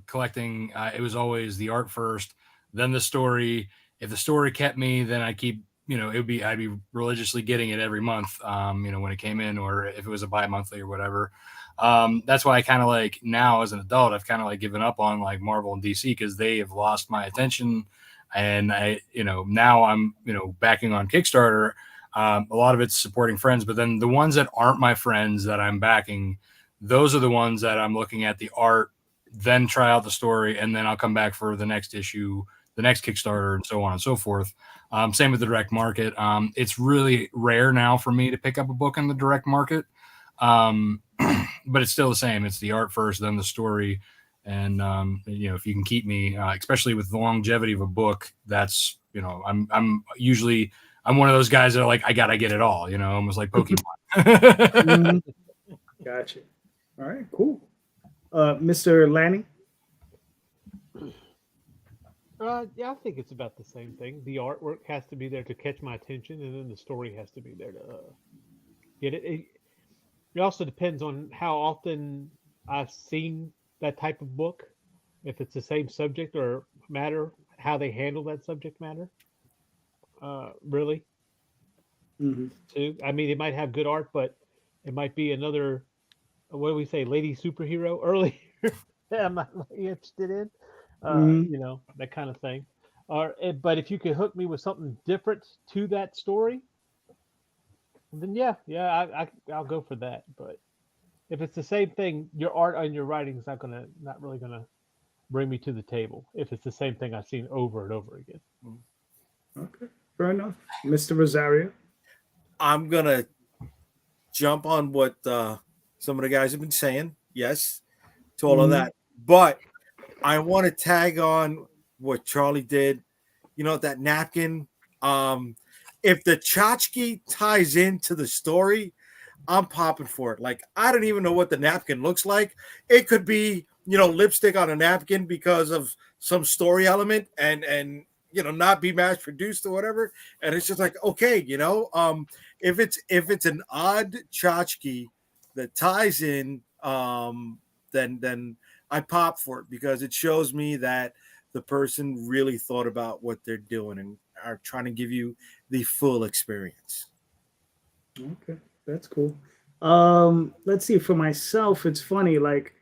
collecting, it was always the art first, then the story. If the story kept me, then I'd keep, I'd be religiously getting it every month, when it came in, or if it was a bi-monthly or whatever. That's why I kind of like now as an adult, I've kind of like given up on like Marvel and DC because they have lost my attention. And now I'm, backing on Kickstarter. A lot of it's supporting friends, but then the ones that aren't my friends that I'm backing, those are the ones that I'm looking at the art, then try out the story, and then I'll come back for the next issue, the next Kickstarter, and so on and so forth. Same with the direct market. It's really rare now for me to pick up a book in the direct market, but it's still the same. It's the art first, then the story. And, if you can keep me, especially with the longevity of a book, that's, I'm one of those guys that are like, I got to get it all, almost like Pokemon. Gotcha. All right, cool. Mr. Lanning? Yeah, I think it's about the same thing. The artwork has to be there to catch my attention, and then the story has to be there to get it. It also depends on how often I've seen that type of book, if it's the same subject or matter, how they handle that subject matter. Really. Too. I mean, it might have good art, but it might be another, what do we say, lady superhero earlier that I'm not really interested in. That kind of thing. But if you could hook me with something different to that story, then I'll go for that. But if it's the same thing, your art and your writing is not really gonna bring me to the table. If it's the same thing I've seen over and over again. Okay, fair enough. Mr. Rosario? I'm gonna jump on what some of the guys have been saying. Yes, to all of that. But I want to tag on what Charlie did. That napkin. If the tchotchke ties into the story, I'm popping for it. Like, I don't even know what the napkin looks like. It could be, lipstick on a napkin because of some story element and not be mass produced or whatever. And it's just like, okay, if it's an odd tchotchke that ties in, then I pop for it because it shows me that the person really thought about what they're doing and are trying to give you the full experience. Okay, that's cool. Let's see. For myself, it's funny. Like,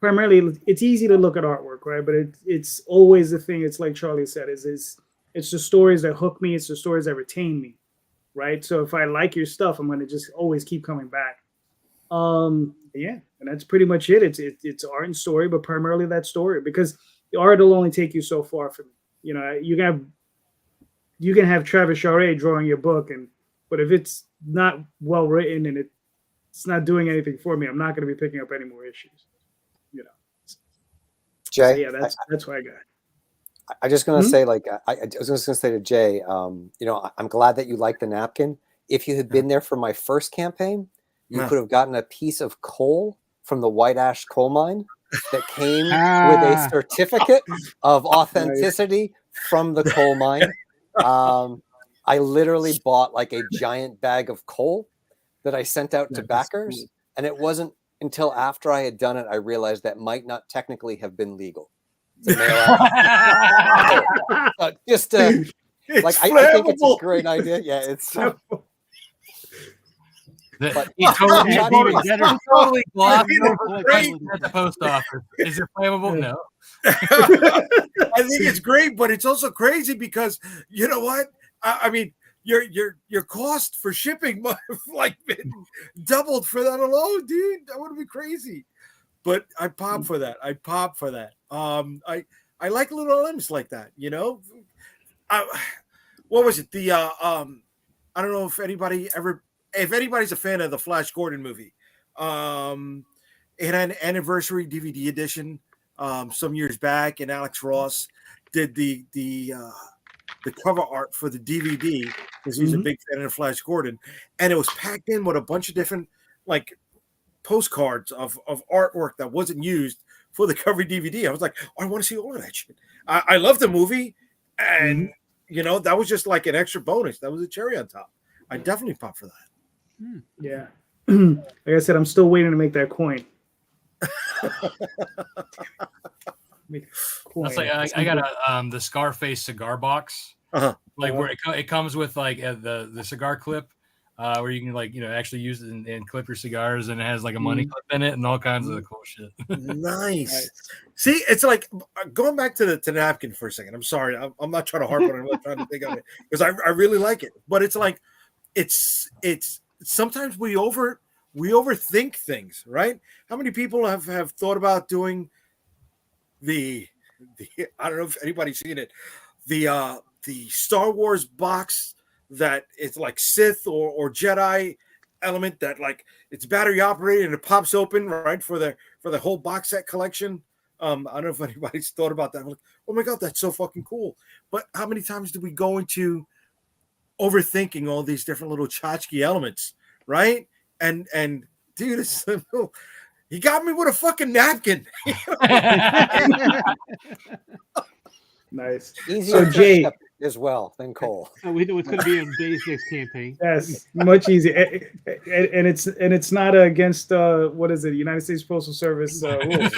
primarily, it's easy to look at artwork, right? But it's always the thing. It's like Charlie said. It's the stories that hook me. It's the stories that retain me, right? So if I like your stuff, I'm going to just always keep coming back. Yeah, and that's pretty much it. It's art and story, but primarily that story, because the art will only take you so far for me. You can have Travis Charest drawing your book, but if it's not well written and it's not doing anything for me, I'm not going to be picking up any more issues. Jay, so yeah, that's what I got. I just going to say, like, I was just going to say to Jay, I'm glad that you like the napkin. If you had been there for my first campaign, you could have gotten a piece of coal from the White Ash coal mine that came with a certificate of authenticity from the coal mine. I literally bought like a giant bag of coal that I sent out to backers. Cool. And it wasn't until after I had done it, I realized that might not technically have been legal. To mail out. Just like, I think it's a great idea. Yeah, it's but he totally glossed over at the post office. Is it flammable? No. I think it's great, but it's also crazy because you know what? I mean, your cost for shipping might have like been doubled for that alone, dude. That would be crazy. But I pop for that. I like little items like that. what was it? The I don't know if anybody's a fan of the Flash Gordon movie. It had an anniversary DVD edition some years back, and Alex Ross did the cover art for the DVD because he's a big fan of Flash Gordon, and it was packed in with a bunch of different like postcards of artwork that wasn't used for the cover DVD. I was like, oh, I want to see all of that shit. I love the movie, and you know, that was just like an extra bonus. That was a cherry on top. I definitely pop for that. Yeah. Like I said, I'm still waiting to make that coin. That's like I got a the Scarface cigar box, like where it comes with like the cigar clip, where you can like actually use it and clip your cigars, and it has like a money clip in it and all kinds of cool shit. Nice. See, it's like going back to the napkin for a second. I'm sorry, I'm not trying to harp on it. I'm not trying to think of it because I really like it, but it's like it's sometimes we overthink things, right? How many people have thought about doing the I don't know if anybody's seen it, the Star Wars box that it's like Sith or Jedi element that like it's battery operated and it pops open, right, for the whole box set collection. I don't know if anybody's thought about that. I'm like, oh my god, that's so fucking cool. But how many times do we go into overthinking all these different little tchotchke elements, right? And dude, it's he got me with a fucking napkin. Nice. Easier So Jay as well than Cole. We know it's going to be in Basics campaign. Yes, much easier, and it's not against what is it? United States Postal Service rules.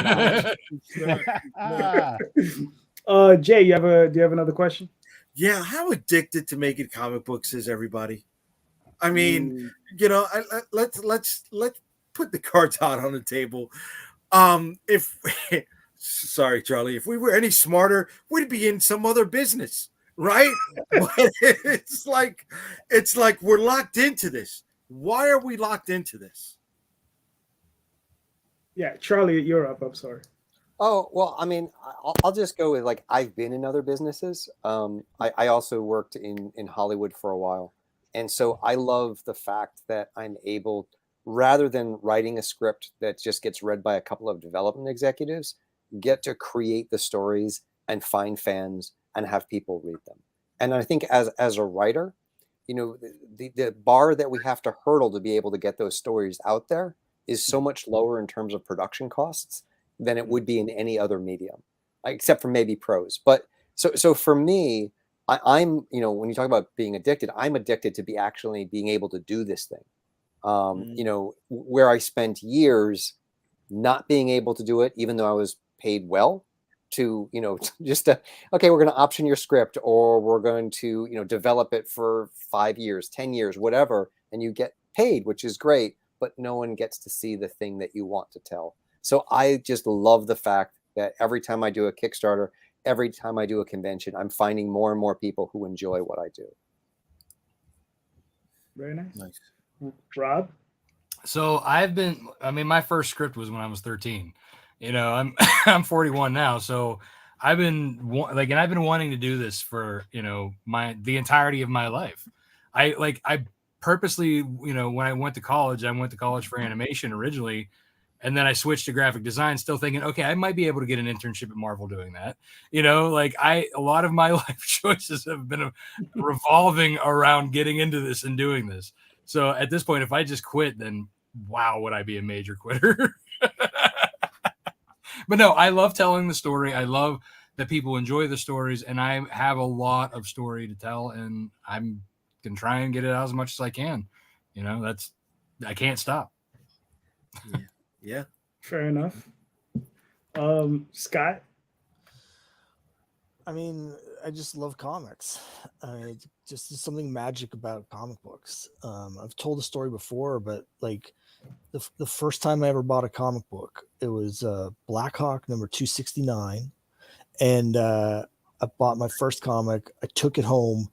Jay, do you have another question? Yeah, how addicted to making comic books is everybody? I mean, let's put the cards out on the table. If sorry, Charlie, if we were any smarter, we'd be in some other business, right? it's like we're locked into this. Why are we locked into this? Yeah, Charlie, you're up. I'm sorry. Oh, well, I mean, I'll just go with like I've been in other businesses. I also worked in Hollywood for a while. And so I love the fact that I'm able, rather than writing a script that just gets read by a couple of development executives, get to create the stories and find fans and have people read them. And I think as a writer, the bar that we have to hurdle to be able to get those stories out there is so much lower in terms of production costs than it would be in any other medium, except for maybe prose. But so for me, I'm when you talk about being addicted, I'm addicted to actually being able to do this thing. Where I spent years not being able to do it, even though I was paid well, to okay, we're going to option your script, or we're going to develop it for 5 years, 10 years, whatever, and you get paid, which is great, but no one gets to see the thing that you want to tell. So I just love the fact that every time I do a Kickstarter, every time I do a convention, I'm finding more and more people who enjoy what I do. Very nice. Rob? So my first script was when I was 13. I'm I'm 41 now, so I've been wanting to do this for the entirety of my life. I purposely, when I went to college for animation originally, and then I switched to graphic design, still thinking, okay, I might be able to get an internship at Marvel doing that. A lot of my life choices have been revolving around getting into this and doing this. So at this point, if I just quit, then wow, would I be a major quitter? But no, I love telling the story. I love that people enjoy the stories, and I have a lot of story to tell, and I'm going to try and get it out as much as I can. I can't stop. Yeah. Fair enough. Scott? I mean, I just love comics. Just there's something magic about comic books. I've told the story before, but like the first time I ever bought a comic book, it was Black Hawk number 269. And I bought my first comic. I took it home.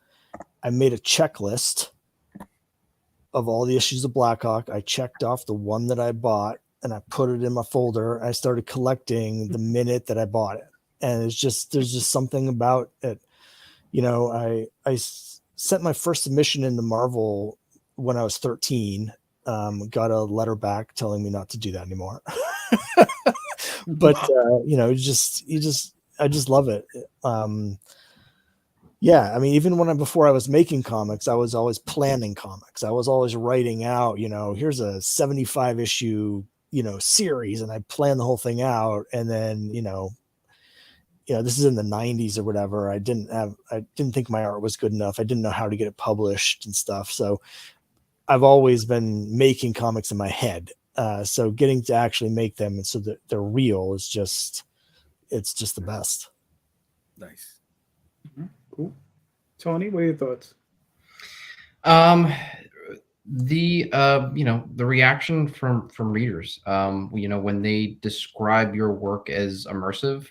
I made a checklist of all the issues of Black Hawk. I checked off the one that I bought, and I put it in my folder. I started collecting the minute that I bought it. And there's just something about it. I sent my first submission into Marvel when I was 13. Got a letter back telling me not to do that anymore. But I just love it. Yeah, I mean, even before I was making comics, I was always planning comics. I was always writing out, here's a 75 issue, series, and I plan the whole thing out. And then, this is in the 90s or whatever. I didn't think my art was good enough. I didn't know how to get it published and stuff. So I've always been making comics in my head. So getting to actually make them so that they're real is it's just the best. Nice. Cool. Tony, what are your thoughts? The reaction from readers, when they describe your work as immersive,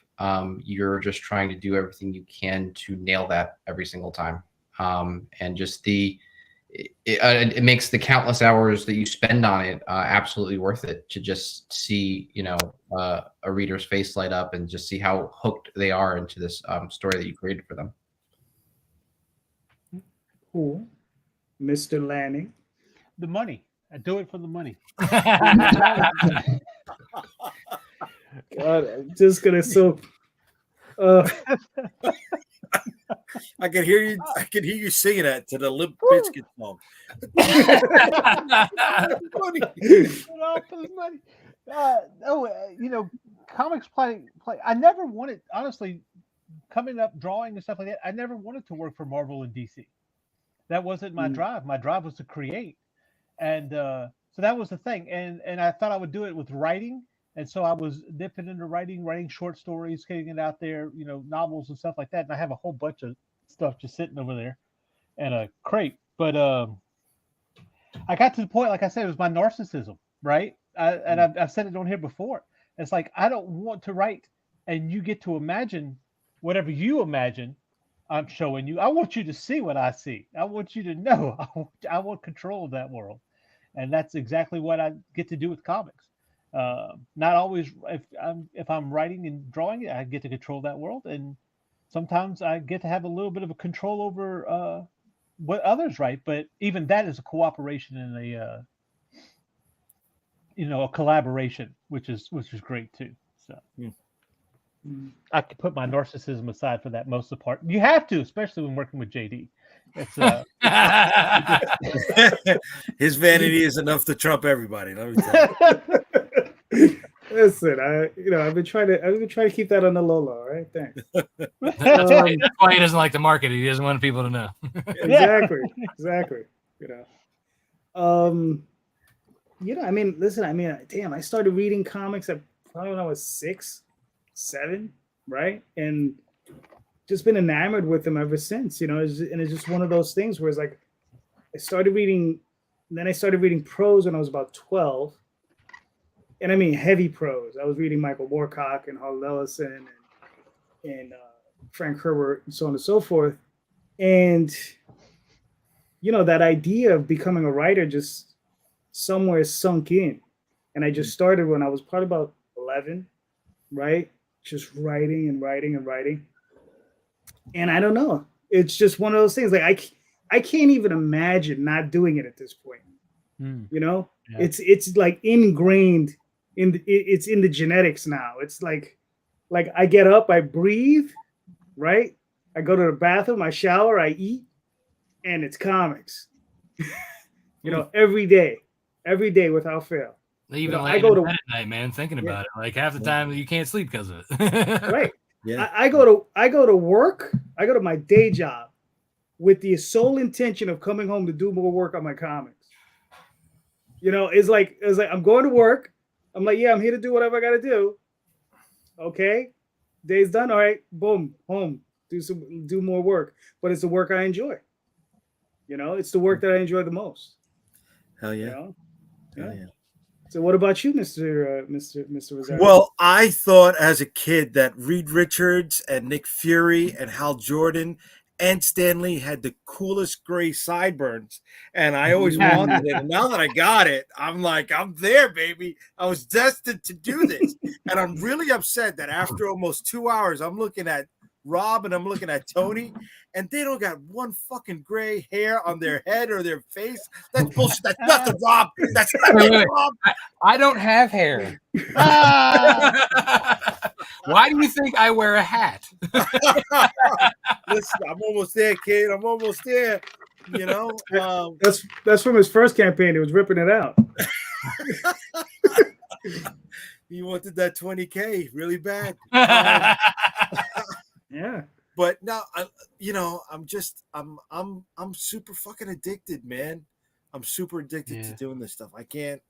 you're just trying to do everything you can to nail that every single time. And just it makes the countless hours that you spend on it absolutely worth it to just see, a reader's face light up and just see how hooked they are into this story that you created for them. Cool. Mr. Lanning. The money. I do it for the money. God, I'm just gonna I can hear you singing that to the Limp Bizkit song. Comics play. I never wanted, honestly, coming up drawing and stuff like that. I never wanted to work for Marvel and DC. That wasn't my drive. My drive was to create, and so that was the thing. And I thought I would do it with writing. And so I was dipping into writing short stories, getting it out there, novels and stuff like that. And I have a whole bunch of stuff just sitting over there in a crate. But I got to the point, like I said, it was my narcissism, right? I've said it on here before. It's like, I don't want to write and you get to imagine whatever you imagine I'm showing you. I want you to see what I see. I want you to know. I want control of that world. And that's exactly what I get to do with comics. Not always, if I'm writing and drawing, I get to control that world, and sometimes I get to have a little bit of a control over what others write. But even that is a cooperation and a collaboration, which is great too. So I could put my narcissism aside for that most of the part. You have to, especially when working with JD. It's his vanity is enough to trump everybody. Let me tell you. Listen, I've been trying to keep that on the low. All right, thanks. That's why he doesn't like to market it. He doesn't want people to know. Exactly. Damn, I started reading comics at probably when I was 6, 7, right, and just been enamored with them ever since. It's just one of those things where it's like I started reading prose when I was about 12. And I mean heavy prose. I was reading Michael Moorcock and Harlan Ellison and Frank Herbert and so on and so forth. And that idea of becoming a writer just somewhere sunk in. And I just started when I was probably about 11, right? Just writing and writing and writing. And I don't know. It's just one of those things. Like I can't even imagine not doing it at this point. Yeah. It's like ingrained. It's in the genetics now. It's like I get up, I breathe, right? I go to the bathroom, I shower, I eat, and it's comics. Every day without fail. Even I go to bed at night, man, thinking about it. Like half the time you can't sleep because of it. Right. Yeah. I go to work. I go to my day job with the sole intention of coming home to do more work on my comics. It's like I'm going to work. I'm like, yeah, I'm here to do whatever I got to do. Okay, day's done. All right, boom, home. Do more work, but it's the work I enjoy. It's the work that I enjoy the most. Hell yeah. Hell yeah. So, what about you, Mr. Rosario? Well, I thought as a kid that Reed Richards and Nick Fury and Hal Jordan and Stan Lee had the coolest gray sideburns, and I always wanted it. And now that I got it, I'm like, I'm there, baby. I was destined to do this, and I'm really upset that after almost 2 hours, I'm looking at Rob and I'm looking at Tony, and they don't got one fucking gray hair on their head or their face. That's bullshit. That's nothing, Rob. That's nothing, Wait. Rob. I don't have hair. Why do you think I wear a hat? Listen, I'm almost there, kid. I'm almost there. You know, That's from his first campaign. He was ripping it out. he wanted that 20K really bad. Yeah. But now, I'm super fucking addicted, man. I'm super addicted to doing this stuff. I can't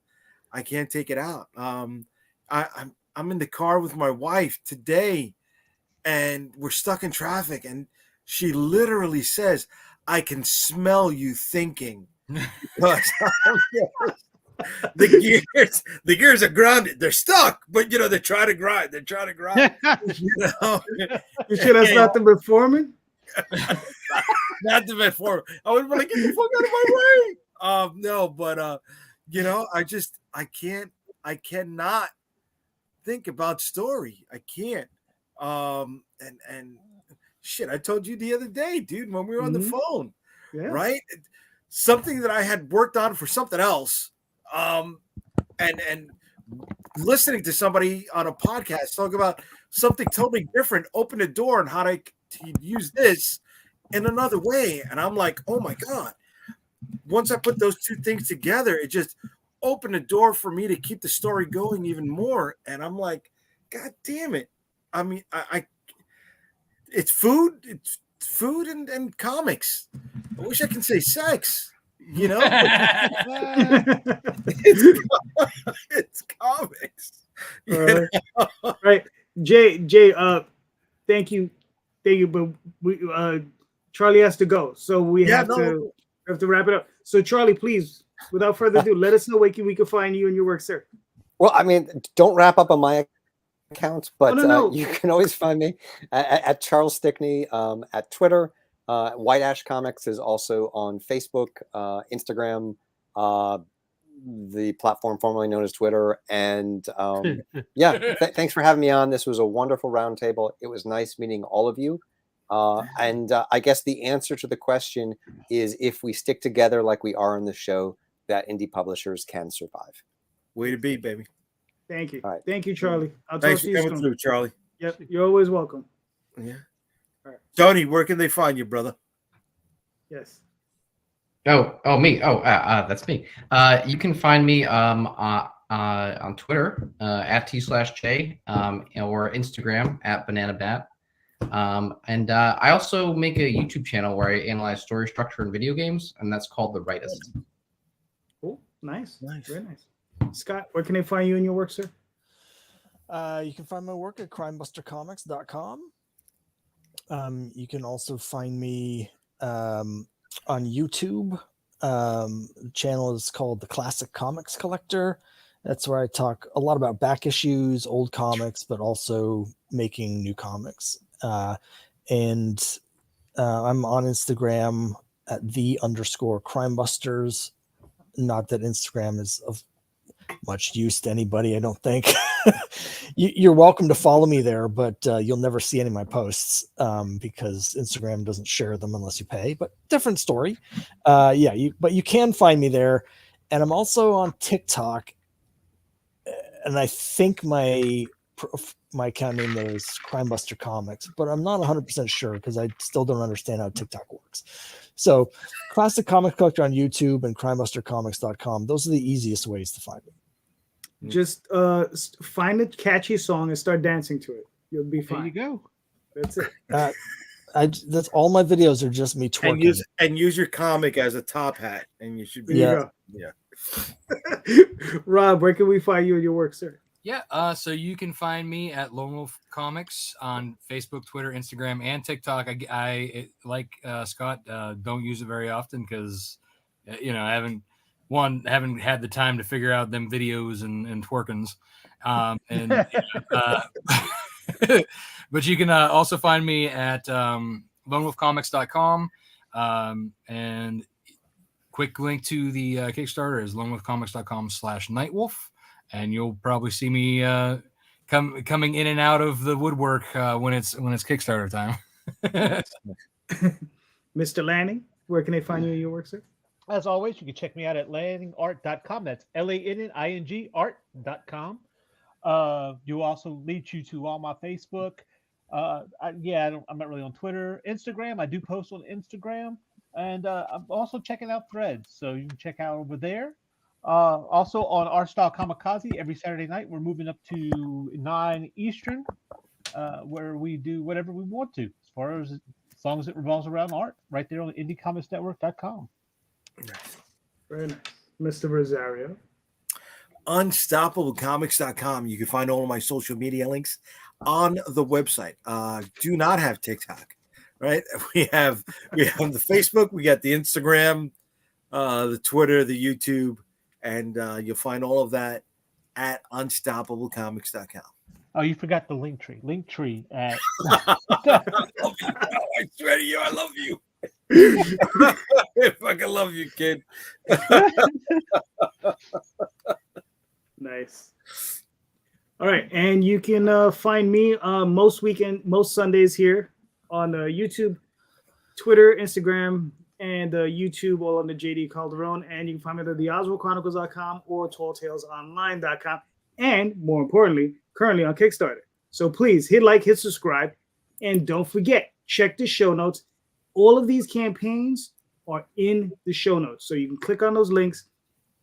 take it out. I'm in the car with my wife today, and we're stuck in traffic, and she literally says, "I can smell you thinking." Because the gears are grounded. They're stuck, but they're trying to grind. You sure that's not the metformin? Not the metformin. I was like, get the fuck out of my way. No, but I cannot think about story. I can't. And shit, I told you the other day, dude, when we were on the phone, right? Something that I had worked on for something else. And listening to somebody on a podcast talk about something totally different, open a door on how to use this in another way. And I'm like, oh my God. Once I put those two things together, it just opened a door for me to keep the story going even more. And I'm like, God damn it. I mean, it's food and comics. I wish I could say sex. It's comics. Right. Jay, thank you. But we Charlie has to go, so we have to wrap it up. So Charlie, please, without further ado, let us know where we can find you and your work, sir. Well, I mean, don't wrap up on my account, but no. you can always find me at Charles Stickney at Twitter. White Ash Comics is also on Facebook, Instagram, the platform formerly known as Twitter. And thanks for having me on. This was a wonderful roundtable. It was nice meeting all of you. And I guess the answer to the question is, if we stick together like we are on the show, that indie publishers can survive. Way to be, baby. Thank you. All right. Thank you, Charlie. Thanks for coming through, Charlie. Yep, you're always welcome. Yeah. All right. Tony, where can they find you, brother? Yes. Oh, me. That's me. You can find me on Twitter at T/J or Instagram at BananaBat. And I also make a YouTube channel where I analyze story structure in video games, and that's called The Rightist. Cool. Nice. Very nice. Scott, where can they find you and your work, sir? You can find my work at crimebustercomics.com. You can also find me on YouTube. The channel is called The Classic Comics Collector. That's where I talk a lot about back issues, old comics, but also making new comics. And I'm on Instagram at _crimebusters. Not that Instagram is of much use to anybody, I don't think. You're welcome to follow me there, but you'll never see any of my posts because Instagram doesn't share them unless you pay. But different story. But you can find me there, and I'm also on TikTok. And I think my account name there is Crimebuster Comics, but I'm not 100% sure because I still don't understand how TikTok works. So Classic Comic Collector on YouTube and crimebustercomics.com. Those are the easiest ways to find me. Just find a catchy song and start dancing to it. You'll be fine. There you go. That's it. That's all my videos are just me twerking. And use your comic as a top hat, and you should be. Yeah. Rob, where can we find you and your work, sir? Yeah, so you can find me at Lone Wolf Comics on Facebook, Twitter, Instagram, and TikTok. I like Scott, don't use it very often because, I haven't had the time to figure out them videos and twerkins. But you can also find me at lonewolfcomics.com. And quick link to the Kickstarter is lonewolfcomics.com/Nightwolf. And you'll probably see me coming in and out of the woodwork when it's Kickstarter time. Mr. Lanning, where can they find you in your work, sir? As always, you can check me out at lanningart.com. That's LANNING art.com. You also lead you to all my Facebook. I'm not really on Twitter. Instagram, I do post on Instagram. And I'm also checking out Threads. So you can check out over there. Also on Art Style Kamikaze, every Saturday night, we're moving up to 9 Eastern, where we do whatever we want to, as long as it revolves around art, right there on IndieComicsNetwork.com. Very nice. Mr. Rosario. UnstoppableComics.com. You can find all of my social media links on the website. Do not have TikTok, right? We have the Facebook, we got the Instagram, the Twitter, the YouTube, and you'll find all of that at UnstoppableComics.com. Oh, you forgot the Linktree at. I swear to you, I love you. I fucking love you, kid. Nice. All right, and you can find me most Sundays here on YouTube, Twitter, Instagram, and YouTube, all on the JD Calderon. And you can find me at theoswaldchronicles.com or talltalesonline.com, and more importantly, currently on Kickstarter. So please hit like, hit subscribe, and don't forget, check the show notes. All of these campaigns are in the show notes, so you can click on those links,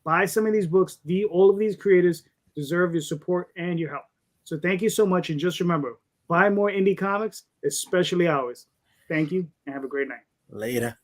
buy some of these books. All of these creators deserve your support and your help. So thank you so much, and just remember, buy more indie comics, especially ours. Thank you, and have a great night. Later.